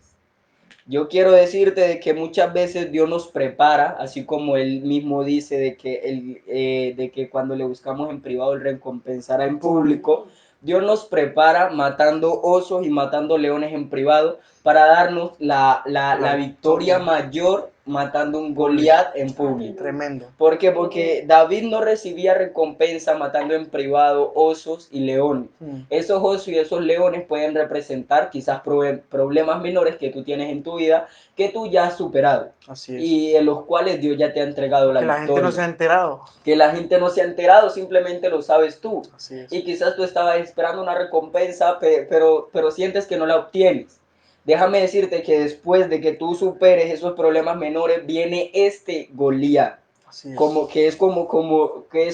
Yo quiero decirte de que muchas veces Dios nos prepara, así como Él mismo dice de que cuando le buscamos en privado Él recompensará en público. Dios nos prepara matando osos y matando leones en privado para darnos la victoria mayor matando un Goliat en público. Tremendo. ¿Por qué? Porque David no recibía recompensa matando en privado osos y leones. Esos osos y esos leones pueden representar quizás problemas menores que tú tienes en tu vida, que tú ya has superado. Así es. Y en los cuales Dios ya te ha entregado la Que la gente no se ha enterado. Que la gente no se ha enterado, simplemente lo sabes tú. Así es. Y quizás tú estabas esperando una recompensa, pero sientes que no la obtienes. Déjame decirte que después de que tú superes esos problemas menores, viene este Goliat. Así es. Que es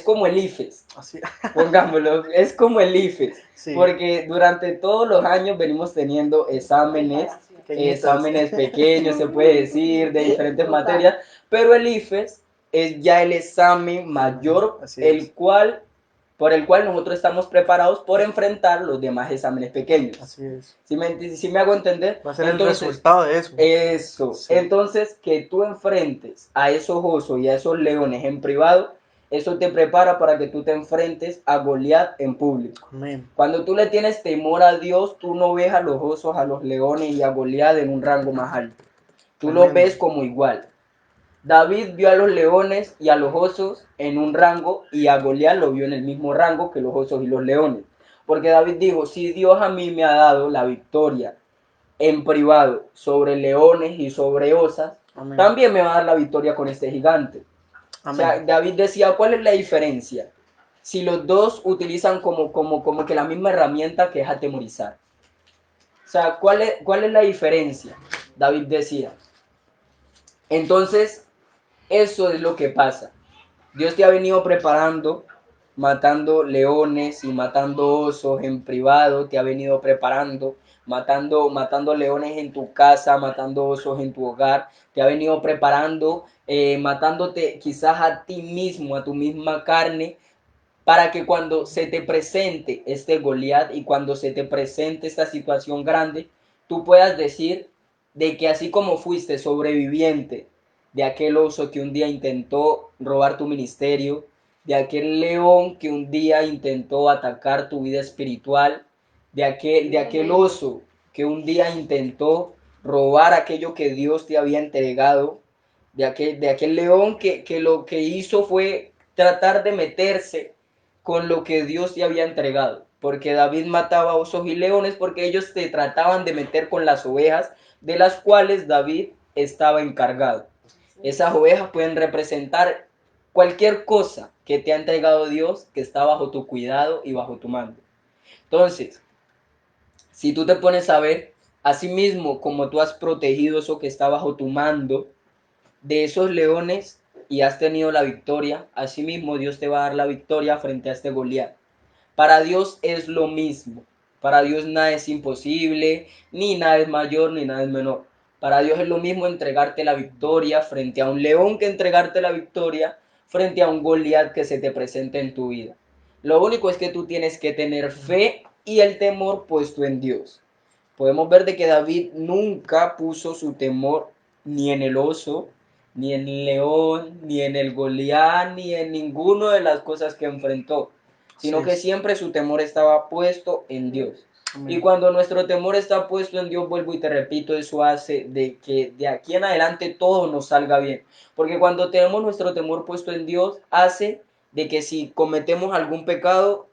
como el IFES. Así. Pongámoslo, es como el IFES. Sí. Porque durante todos los años venimos teniendo exámenes pequeños, se puede decir, de diferentes materias, pero el IFES es ya el examen mayor, por el cual nosotros estamos preparados por enfrentar los demás exámenes pequeños. Así es. ¿Sí me hago entender? Va a ser entonces, el resultado de eso. Eso. Sí. Entonces, que tú enfrentes a esos osos y a esos leones en privado, eso te prepara para que tú te enfrentes a Goliat en público. Amén. Cuando tú le tienes temor a Dios, tú no ves a los osos, a los leones y a Goliat en un rango más alto. Tú los ves como igual. David vio a los leones y a los osos en un rango y a Goliat lo vio en el mismo rango que los osos y los leones. Porque David dijo, si Dios a mí me ha dado la victoria en privado sobre leones y sobre osas, amén, también me va a dar la victoria con este gigante. Amén. O sea, David decía, ¿cuál es la diferencia? Si los dos utilizan como que la misma herramienta, que es atemorizar. O sea, ¿cuál es la diferencia? David decía. Entonces, eso es lo que pasa. Dios te ha venido preparando, matando leones y matando osos en privado, te ha venido preparando, matando leones en tu casa, matando osos en tu hogar, te ha venido preparando, matándote quizás a ti mismo, a tu misma carne, para que cuando se te presente este Goliat y cuando se te presente esta situación grande, tú puedas decir de que así como fuiste sobreviviente de aquel oso que un día intentó robar tu ministerio, de aquel león que un día intentó atacar tu vida espiritual, de aquel oso que un día intentó robar aquello que Dios te había entregado, de aquel león que lo que hizo fue tratar de meterse con lo que Dios te había entregado, porque David mataba osos y leones porque ellos te trataban de meter con las ovejas de las cuales David estaba encargado. Esas ovejas pueden representar cualquier cosa que te ha entregado Dios, que está bajo tu cuidado y bajo tu mando. Entonces, si tú te pones a ver, así mismo como tú has protegido eso que está bajo tu mando de esos leones y has tenido la victoria, así mismo Dios te va a dar la victoria frente a este Goliat. Para Dios es lo mismo. Para Dios nada es imposible, ni nada es mayor, ni nada es menor. Para Dios es lo mismo entregarte la victoria frente a un león que entregarte la victoria frente a un Goliat que se te presente en tu vida. Lo único es que tú tienes que tener fe y el temor puesto en Dios. Podemos ver de que David nunca puso su temor ni en el oso, ni en el león, ni en el Goliat, ni en ninguna de las cosas que enfrentó, sino que siempre su temor estaba puesto en Dios. Amén. Y cuando nuestro temor está puesto en Dios, vuelvo y te repito, eso hace de que de aquí en adelante todo nos salga bien. Porque cuando tenemos nuestro temor puesto en Dios, hace de que si cometemos algún pecado,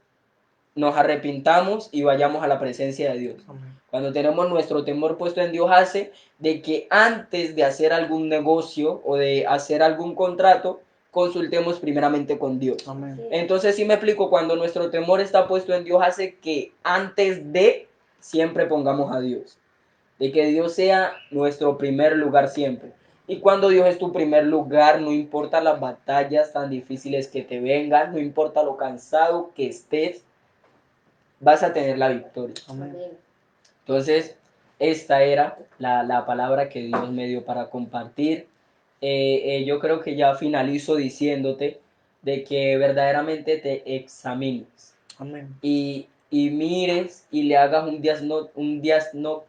nos arrepintamos y vayamos a la presencia de Dios. Amén. Cuando tenemos nuestro temor puesto en Dios, hace de que antes de hacer algún negocio o de hacer algún contrato, consultemos primeramente con Dios. Amén. Entonces, si me explico, cuando nuestro temor está puesto en Dios, hace que antes de siempre pongamos a Dios, de que Dios sea nuestro primer lugar siempre. Y cuando Dios es tu primer lugar, no importa las batallas tan difíciles que te vengan, no importa lo cansado que estés, vas a tener la victoria. Amén. Entonces, esta era la palabra que Dios me dio para compartir. Yo creo que ya finalizo diciéndote de que verdaderamente te examines Amén. y mires y le hagas un Diagnóstico.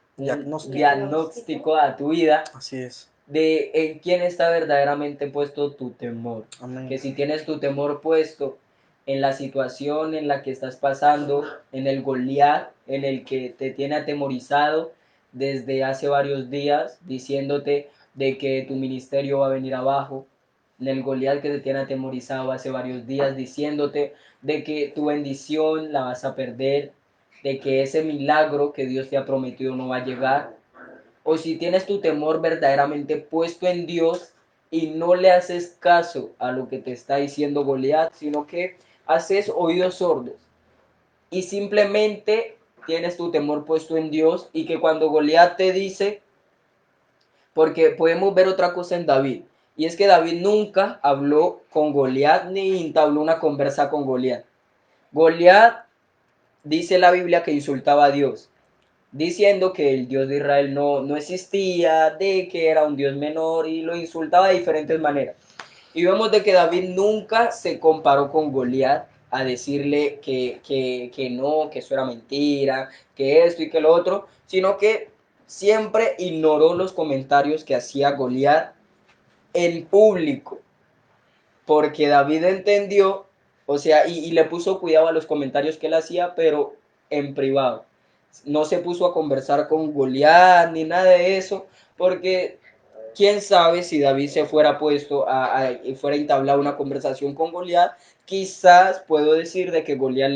diagnóstico a tu vida Así es. de en quién está verdaderamente puesto tu temor. Amén. Que si tienes tu temor puesto en la situación en la que estás pasando, en el Goliat, en el que te tiene atemorizado desde hace varios días, diciéndote de que tu ministerio va a venir abajo, en el Goliat que te tiene atemorizado hace varios días, diciéndote de que tu bendición la vas a perder, de que ese milagro que Dios te ha prometido no va a llegar, o si tienes tu temor verdaderamente puesto en Dios y no le haces caso a lo que te está diciendo Goliat, sino que haces oídos sordos y simplemente tienes tu temor puesto en Dios y que cuando Goliat te dice, porque podemos ver otra cosa en David, y es que David nunca habló con Goliat ni entabló una conversa con Goliat. Goliat dice la Biblia que insultaba a Dios, diciendo que el Dios de Israel no existía, de que era un Dios menor y lo insultaba de diferentes maneras. Y vemos de que David nunca se comparó con Goliat a decirle que no, que eso era mentira, que esto y que lo otro, sino que siempre ignoró los comentarios que hacía Goliat en público, porque David entendió, o sea, y le puso cuidado a los comentarios que él hacía, pero en privado. No se puso a conversar con Goliat ni nada de eso, porque quién sabe si David se fuera puesto fuera a entablar una conversación con Goliat, quizás puedo decir de que Goliat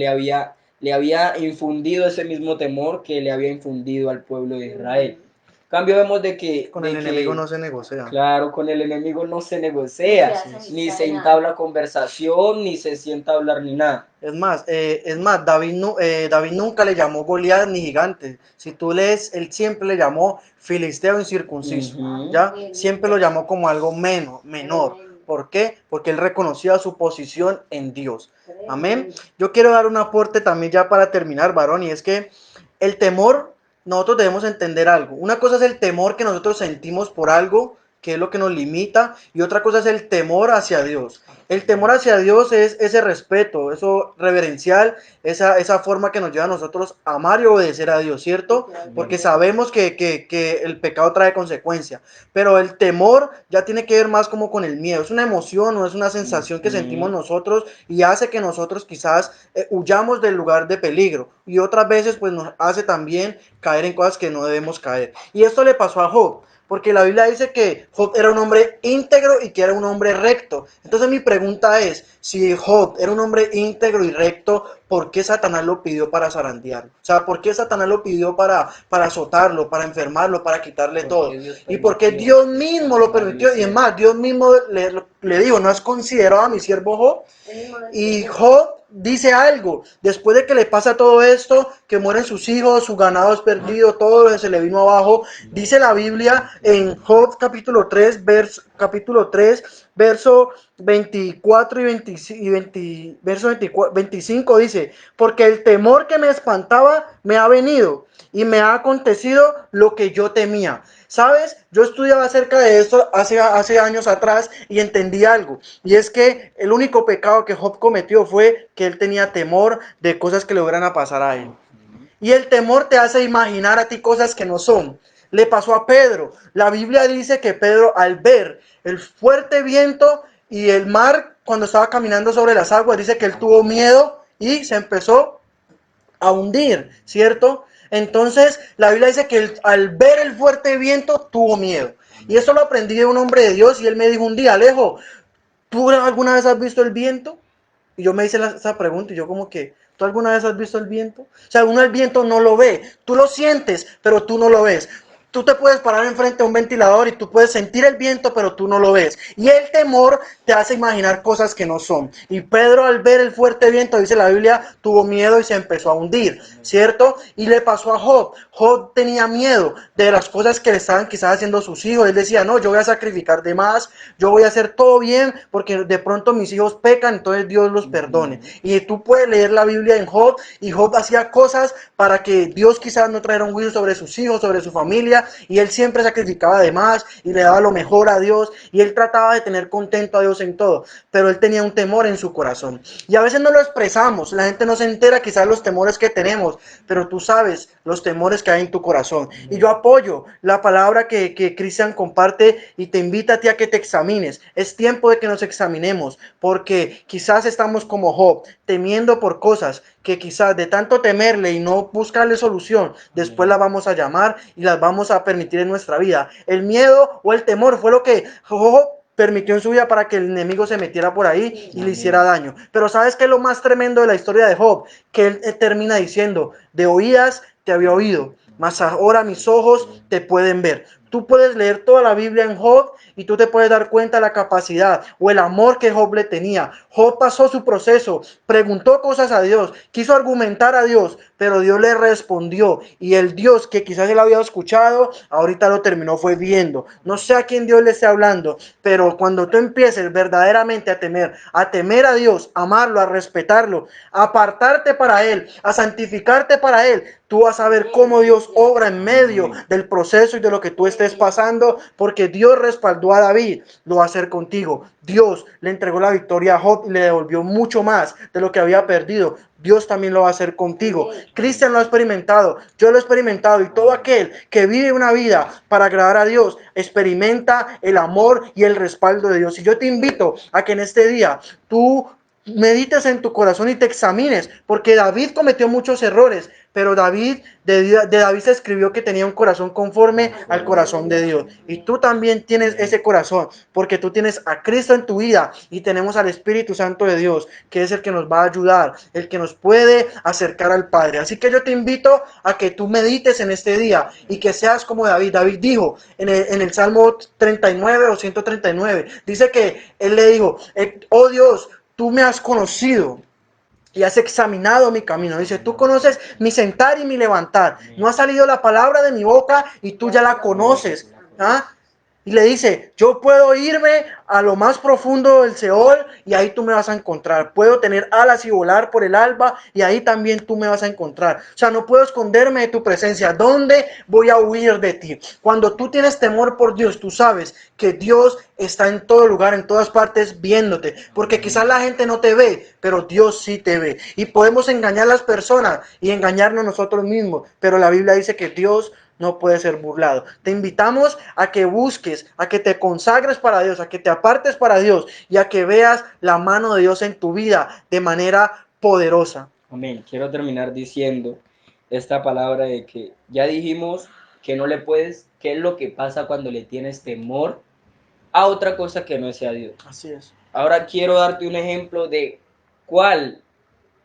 le había infundido ese mismo temor que le había infundido al pueblo de Israel. En cambio vemos Con el enemigo no se negocia. claro, con el enemigo no se negocia, ni se entabla conversación, ni se sienta a hablar ni nada. Es más, David nunca le llamó Goliat ni gigante. Si tú lees, él siempre le llamó filisteo incircunciso, ¿ya? Siempre lo llamó como algo menor. ¿Por qué? Porque él reconocía su posición en Dios. Amén. Yo quiero dar un aporte también ya para terminar, varón, y es que el temor, nosotros debemos entender algo. Una cosa es el temor que nosotros sentimos por algo, que es lo que nos limita, y otra cosa es el temor hacia Dios. El temor hacia Dios es ese respeto, eso reverencial, esa forma que nos lleva a nosotros a amar y obedecer a Dios, ¿cierto? Porque sabemos que el pecado trae consecuencias, pero el temor ya tiene que ver más como con el miedo, es una emoción o es una sensación que sentimos nosotros y hace que nosotros quizás huyamos del lugar de peligro y otras veces pues nos hace también caer en cosas que no debemos caer. Y esto le pasó a Job. Porque la Biblia dice que Job era un hombre íntegro y que era un hombre recto. Entonces mi pregunta es, si Job era un hombre íntegro y recto, ¿por qué Satanás lo pidió para zarandearlo? O sea, ¿por qué Satanás lo pidió para azotarlo, para enfermarlo, para quitarle todo? ¿Y por qué Dios mismo lo permitió? Y es más, Dios mismo le dijo, ¿no has considerado a mi siervo Job? Y Job dice algo, después de que le pasa todo esto, que mueren sus hijos, su ganado es perdido, todo lo que se le vino abajo, dice la Biblia en Job capítulo 3 verso 24 y 25 dice, porque el temor que me espantaba me ha venido y me ha acontecido lo que yo temía. ¿Sabes? Yo estudiaba acerca de esto hace años atrás y entendí algo. Y es que el único pecado que Job cometió fue que él tenía temor de cosas que le fueran a pasar a él. Y el temor te hace imaginar a ti cosas que no son. Le pasó a Pedro. La Biblia dice que Pedro, al ver el fuerte viento y el mar, cuando estaba caminando sobre las aguas, dice que él tuvo miedo y se empezó a hundir, ¿cierto? Entonces, la Biblia dice que él, al ver el fuerte viento, tuvo miedo. Y eso lo aprendí de un hombre de Dios y él me dijo un día, Alejo, ¿tú alguna vez has visto el viento? Y yo me hice esa pregunta y yo como que, ¿tú alguna vez has visto el viento? O sea, uno el viento no lo ve, tú lo sientes, pero tú no lo ves. Tú te puedes parar enfrente de un ventilador y tú puedes sentir el viento, pero tú no lo ves. Y el temor te hace imaginar cosas que no son. Y Pedro al ver el fuerte viento, dice la Biblia, tuvo miedo y se empezó a hundir, ¿cierto? Y le pasó a Job. Job tenía miedo de las cosas que le estaban quizás haciendo sus hijos. Él decía, no, yo voy a sacrificar de más, yo voy a hacer todo bien, porque de pronto mis hijos pecan, entonces Dios los perdone. Y tú puedes leer la Biblia en Job, y Job hacía cosas para que Dios quizás no trajera un juicio sobre sus hijos, sobre su familia, familia, y él siempre sacrificaba de más y le daba lo mejor a Dios, y él trataba de tener contento a Dios en todo, pero él tenía un temor en su corazón. Y a veces no lo expresamos, la gente no se entera quizás los temores que tenemos, pero tú sabes los temores que hay en tu corazón. Y yo apoyo la palabra que Cristian comparte y te invita a ti a que te examines. Es tiempo de que nos examinemos, porque quizás estamos como Job, temiendo por cosas que quizás de tanto temerle y no buscarle solución, después las vamos a llamar y las vamos a permitir en nuestra vida. El miedo o el temor fue lo que Job permitió en su vida para que el enemigo se metiera por ahí y le hiciera daño. Pero ¿sabes qué es lo más tremendo de la historia de Job? Que él termina diciendo, de oídas te había oído, mas ahora mis ojos te pueden ver. Tú puedes leer toda la Biblia en Job y tú te puedes dar cuenta de la capacidad o el amor que Job le tenía. Job pasó su proceso, preguntó cosas a Dios, quiso argumentar a Dios, pero Dios le respondió, y el Dios que quizás él había escuchado, ahorita lo terminó fue viendo. No sé a quién Dios le esté hablando, pero cuando tú empieces verdaderamente a temer a Dios, a amarlo, a respetarlo, a apartarte para Él, a santificarte para Él, tú vas a ver cómo Dios obra en medio del proceso y de lo que tú estés pasando, porque Dios respaldó a David, lo va a hacer contigo. Dios le entregó la victoria a Job y le devolvió mucho más de lo que había perdido. Dios también lo va a hacer contigo. Cristian lo ha experimentado, yo lo he experimentado, y todo aquel que vive una vida para agradar a Dios experimenta el amor y el respaldo de Dios. Y yo te invito a que en este día tú medites en tu corazón y te examines, porque David cometió muchos errores, pero de David se escribió que tenía un corazón conforme al corazón de Dios. Y tú también tienes ese corazón, porque tú tienes a Cristo en tu vida y tenemos al Espíritu Santo de Dios, que es el que nos va a ayudar, el que nos puede acercar al Padre. Así que yo te invito a que tú medites en este día y que seas como David. David dijo en el Salmo 39 o 139, dice que él le dijo, oh Dios, tú me has conocido y has examinado mi camino. Dice, tú conoces mi sentar y mi levantar. No ha salido la palabra de mi boca y tú ya la conoces. ¿Ah? Y le dice, yo puedo irme a lo más profundo del Seol y ahí tú me vas a encontrar. Puedo tener alas y volar por el alba y ahí también tú me vas a encontrar. O sea, no puedo esconderme de tu presencia. ¿Dónde voy a huir de ti? Cuando tú tienes temor por Dios, tú sabes que Dios está en todo lugar, en todas partes, viéndote. Porque quizás la gente no te ve, pero Dios sí te ve. Y podemos engañar a las personas y engañarnos nosotros mismos. Pero la Biblia dice que Dios no puede ser burlado. Te invitamos a que busques, a que te consagres para Dios, a que te apartes para Dios y a que veas la mano de Dios en tu vida de manera poderosa. Amén. Quiero terminar diciendo esta palabra de que ya dijimos que no le puedes, qué es lo que pasa cuando le tienes temor a otra cosa que no sea Dios. Así es. Ahora quiero darte un ejemplo de cuál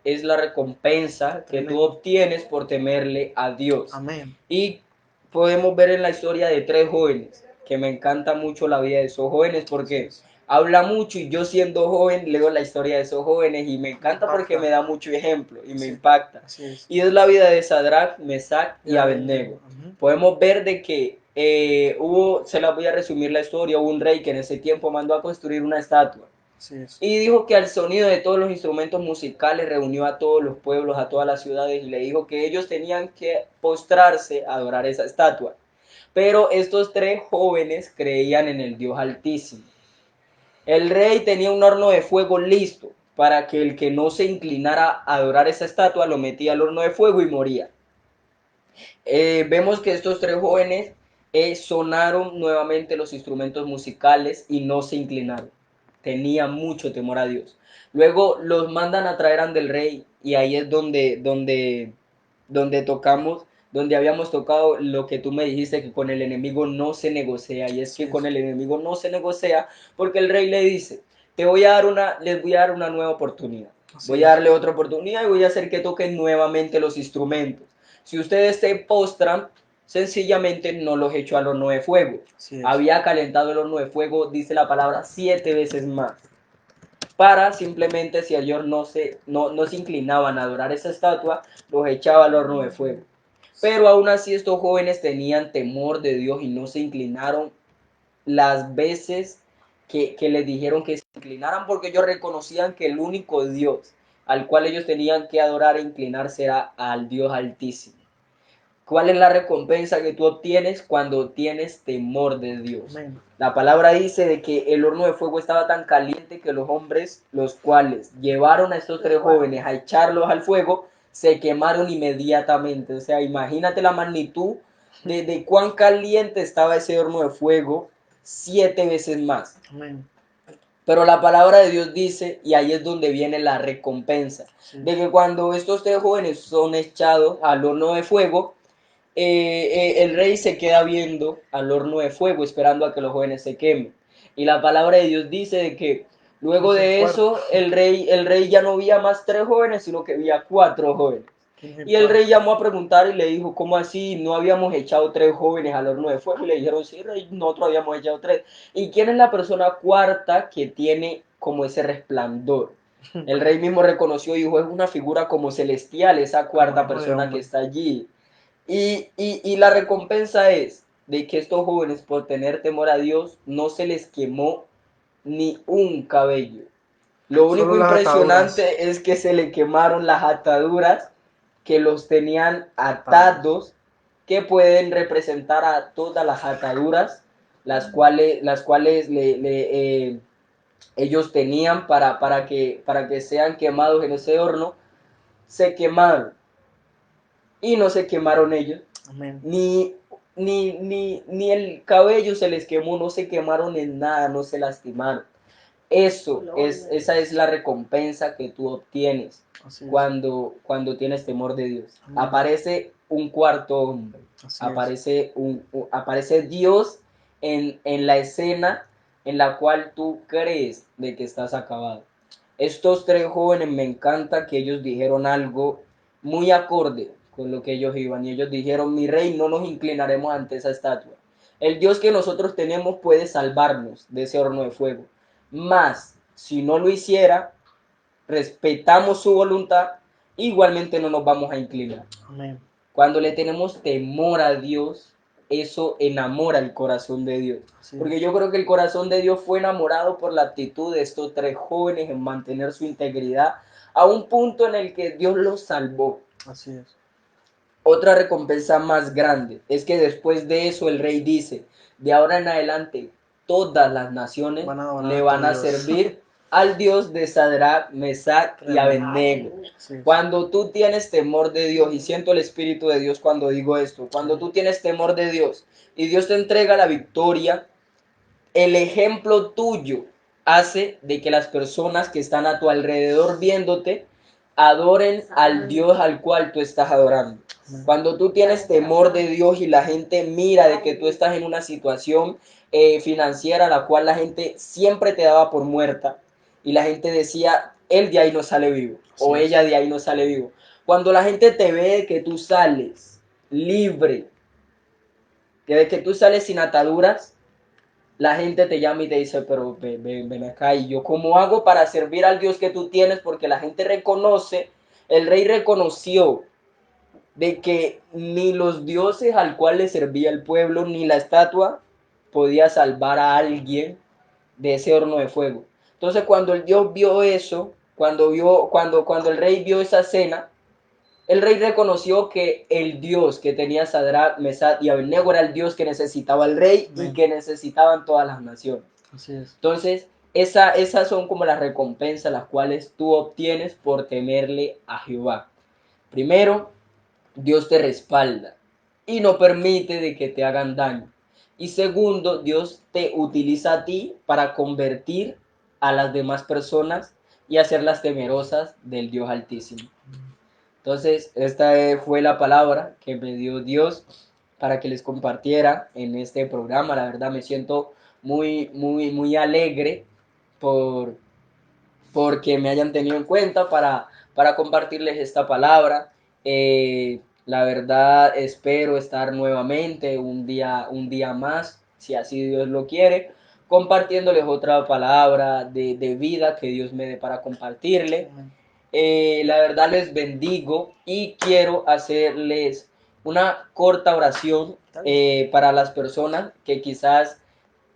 es la recompensa que tú obtienes por temerle a Dios. Amén. Y podemos ver en la historia de tres jóvenes, que me encanta mucho la vida de esos jóvenes porque habla mucho, y yo siendo joven leo la historia de esos jóvenes y me encanta porque me da mucho ejemplo y me impacta. Y es la vida de Sadrach, Mesach y Abednego. Podemos ver de que se las voy a resumir la historia, hubo un rey que en ese tiempo mandó a construir una estatua. Y dijo que al sonido de todos los instrumentos musicales reunió a todos los pueblos, a todas las ciudades, y le dijo que ellos tenían que postrarse a adorar esa estatua. Pero estos tres jóvenes creían en el Dios Altísimo. El rey tenía un horno de fuego listo para que el que no se inclinara a adorar esa estatua lo metía al horno de fuego y moría. Vemos que estos tres jóvenes sonaron nuevamente los instrumentos musicales y no se inclinaron. Tenía mucho temor a Dios. Luego los mandan a traer ante el rey y ahí es donde tocamos, donde habíamos tocado lo que tú me dijiste, que con el enemigo no se negocia. Y es que con el enemigo no se negocia porque el rey le dice, les voy a dar una nueva oportunidad. Voy a darle otra oportunidad y voy a hacer que toquen nuevamente los instrumentos. Si ustedes se postran, sencillamente no los echó al horno de fuego. Había calentado el horno de fuego, dice la palabra, 7 veces más. Para simplemente, si ellos no se inclinaban a adorar esa estatua, los echaba al horno de fuego. Pero aún así estos jóvenes tenían temor de Dios y no se inclinaron las veces que les dijeron que se inclinaran, porque ellos reconocían que el único Dios al cual ellos tenían que adorar e inclinarse era al Dios Altísimo. ¿Cuál es la recompensa que tú obtienes cuando tienes temor de Dios? Amén. La palabra dice de que el horno de fuego estaba tan caliente que los hombres, los cuales llevaron a estos tres jóvenes a echarlos al fuego, se quemaron inmediatamente. O sea, imagínate la magnitud de cuán caliente estaba ese horno de fuego, 7 veces más. Amén. Pero la palabra de Dios dice, y ahí es donde viene la recompensa, Sí. de que cuando estos tres jóvenes son echados al horno de fuego, el rey se queda viendo al horno de fuego, esperando a que los jóvenes se quemen. Y la palabra de Dios dice de que luego de eso, el rey ya no veía más tres jóvenes, sino que veía cuatro jóvenes. Y el rey llamó a preguntar y le dijo, ¿cómo así? ¿No habíamos echado tres jóvenes al horno de fuego? Y le dijeron, sí, rey, nosotros habíamos echado tres. ¿Y quién es la persona cuarta que tiene como ese resplandor? El rey mismo reconoció y dijo, es una figura como celestial, esa cuarta persona que está allí. Y la recompensa es de que estos jóvenes, por tener temor a Dios, no se les quemó ni un cabello. Lo único Solo las ataduras. impresionante es que se le quemaron las ataduras que los tenían atados, que pueden representar a todas las ataduras, las cuales ellos tenían para que sean quemados en ese horno, se quemaron. Y no se quemaron ellos, Amén. ni el cabello se les quemó, no se quemaron en nada, no se lastimaron. Esa es la recompensa que tú obtienes cuando tienes temor de Dios. Amén. Aparece un cuarto hombre, aparece Dios en la escena en la cual tú crees de que estás acabado. Estos tres jóvenes, me encanta que ellos dijeron algo muy acorde con lo que ellos iban, y ellos dijeron, mi rey, no nos inclinaremos ante esa estatua. El Dios que nosotros tenemos puede salvarnos de ese horno de fuego. Mas, si no lo hiciera, respetamos su voluntad, igualmente no nos vamos a inclinar. Amén. Cuando le tenemos temor a Dios, eso enamora el corazón de Dios. Porque yo creo que el corazón de Dios fue enamorado por la actitud de estos tres jóvenes en mantener su integridad a un punto en el que Dios los salvó. Así es. Otra recompensa más grande es que después de eso el rey dice, de ahora en adelante todas las naciones le van a servir al Dios de Sadrach, Mesach y Abednego. Sí. Cuando tú tienes temor de Dios, y siento el Espíritu de Dios cuando digo esto, cuando tú tienes temor de Dios y Dios te entrega la victoria, el ejemplo tuyo hace de que las personas que están a tu alrededor viéndote adoren al Dios al cual tú estás adorando. Cuando tú tienes temor de Dios y la gente mira de que tú estás en una situación financiera la cual la gente siempre te daba por muerta y la gente decía, él de ahí no sale vivo o ella de ahí no sale vivo. Cuando la gente te ve que tú sales libre, que tú sales sin ataduras, la gente te llama y te dice, pero ven acá, y yo, ¿cómo hago para servir al Dios que tú tienes? Porque la gente reconoce, el rey reconoció de que ni los dioses al cual le servía el pueblo, ni la estatua podía salvar a alguien de ese horno de fuego. Entonces, cuando el Dios vio eso, cuando el rey vio esa escena, el rey reconoció que el Dios que tenía Sadrach, Mesach y Abednego era el Dios que necesitaba el rey y que necesitaban todas las naciones. Así es. Entonces, esas son como las recompensas las cuales tú obtienes por temerle a Jehová. Primero, Dios te respalda y no permite de que te hagan daño. Y segundo, Dios te utiliza a ti para convertir a las demás personas y hacerlas temerosas del Dios Altísimo. Entonces, esta fue la palabra que me dio Dios para que les compartiera en este programa. La verdad me siento muy alegre porque me hayan tenido en cuenta para compartirles esta palabra. La verdad espero estar nuevamente un día más, si así Dios lo quiere, compartiéndoles otra palabra de vida que Dios me dé para compartirle. La verdad les bendigo y quiero hacerles una corta oración para las personas que quizás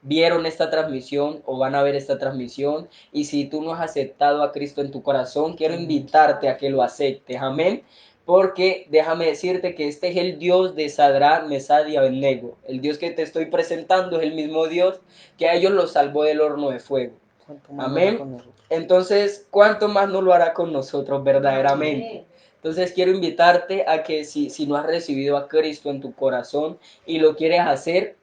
vieron esta transmisión o van a ver esta transmisión, y si tú no has aceptado a Cristo en tu corazón, quiero invitarte a que lo aceptes, amén, porque déjame decirte que este es el Dios de Sadrach, Mesach y Abednego. El Dios que te estoy presentando es el mismo Dios que a ellos los salvó del horno de fuego. ¿Cuánto más lo hará Amén. con nosotros? Entonces, ¿cuánto más no lo hará con nosotros verdaderamente? Entonces, quiero invitarte a que si no has recibido a Cristo en tu corazón y lo quieres hacer,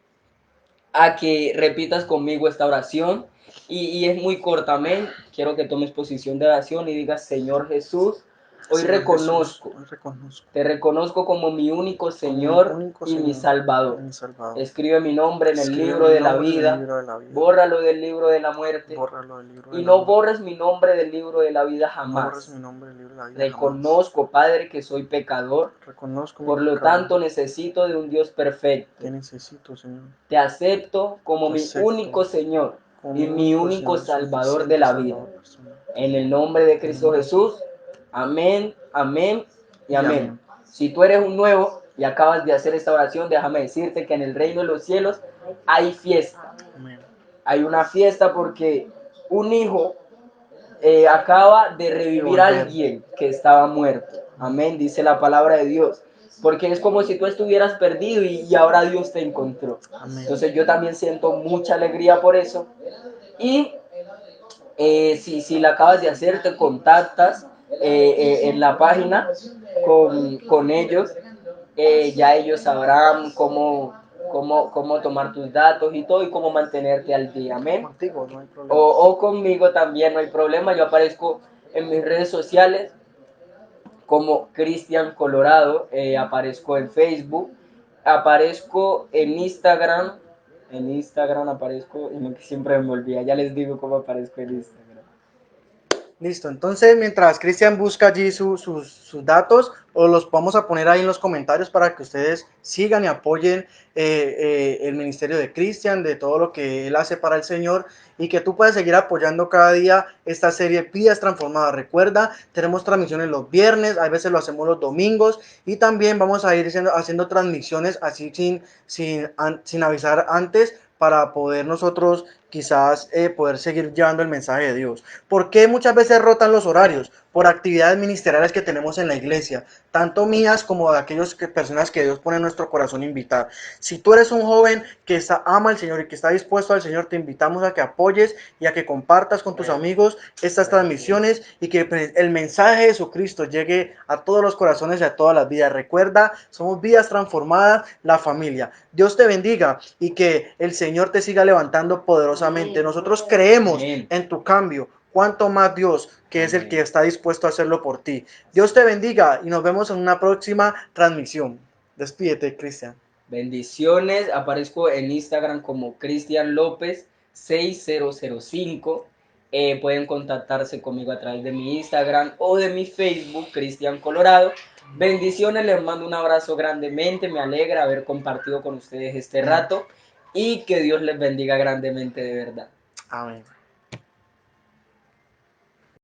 a que repitas conmigo esta oración. Y es muy corta, amén. Quiero que tomes posición de oración y digas: Señor Jesús, hoy Señor Jesús, reconozco, hoy reconozco te reconozco como mi único como mi Señor único y mi Señor Salvador. y mi Salvador. Escribe mi nombre en el Escribe libro mi de la nombre en el vida, libro de la vida. bórralo del libro de la muerte Bórralo del libro de y la no muerte. borres mi nombre del libro de la vida No borres jamás. mi nombre del libro de la vida jamás. Reconozco, Padre, que soy pecador, Reconozco mi por lo pecado. tanto necesito de un Dios perfecto. Te necesito, Señor. Te acepto como Te mi acepto único Señor como y mi mi único único Señor, Salvador de suficiente la vida. Salvador personal. En el nombre de En el Cristo nombre de Jesús. Jesús. Amén, amén y Y amén. amén. Si tú eres un nuevo y acabas de hacer esta oración, déjame decirte que en el reino de los cielos hay fiesta. Amén. Hay una fiesta porque un hijo acaba de Y revivir a volver. alguien que estaba muerto. Amén, dice la palabra de Dios. Porque es como si tú estuvieras perdido y ahora Dios te encontró. Amén. Entonces yo también siento mucha alegría por eso. Y si la acabas de hacer, te contactas en la página con ellos. Ya ellos sabrán cómo tomar tus datos y todo y cómo mantenerte al día. Amén. Contigo no hay problema. O conmigo también, no hay problema. Yo aparezco en mis redes sociales como Cristian Colorado, aparezco en Facebook, aparezco en Instagram aparezco, y no, que siempre me olvida, ya les digo cómo aparezco en Instagram. Listo, entonces mientras Cristian busca allí sus datos, os los vamos a poner ahí en los comentarios para que ustedes sigan y apoyen el ministerio de Cristian, de todo lo que él hace para el Señor y que tú puedas seguir apoyando cada día esta serie Vidas Transformadas. Recuerda, tenemos transmisiones los viernes, a veces lo hacemos los domingos y también vamos a ir haciendo transmisiones así sin avisar antes para poder nosotros quizás poder seguir llevando el mensaje de Dios. ¿Por qué muchas veces rotan los horarios? Por actividades ministeriales que tenemos en la iglesia, tanto mías como de aquellas personas que Dios pone en nuestro corazón invitar. Si tú eres un joven que ama al Señor y que está dispuesto al Señor, te invitamos a que apoyes y a que compartas con tus amigos estas transmisiones y que el mensaje de Jesucristo llegue a todos los corazones y a todas las vidas. Recuerda, somos vidas transformadas, la familia. Dios te bendiga y que el Señor te siga levantando poderosamente. Nosotros creemos en tu cambio. Cuanto más Dios, que es el que está dispuesto a hacerlo por ti. Dios te bendiga y nos vemos en una próxima transmisión. Despídete, Cristian. Bendiciones, aparezco en Instagram como Cristian López 6005. Pueden contactarse conmigo a través de mi Instagram o de mi Facebook, Cristian Colorado. Bendiciones, les mando un abrazo grandemente, me alegra haber compartido con ustedes este rato y que Dios les bendiga grandemente de verdad. Amén.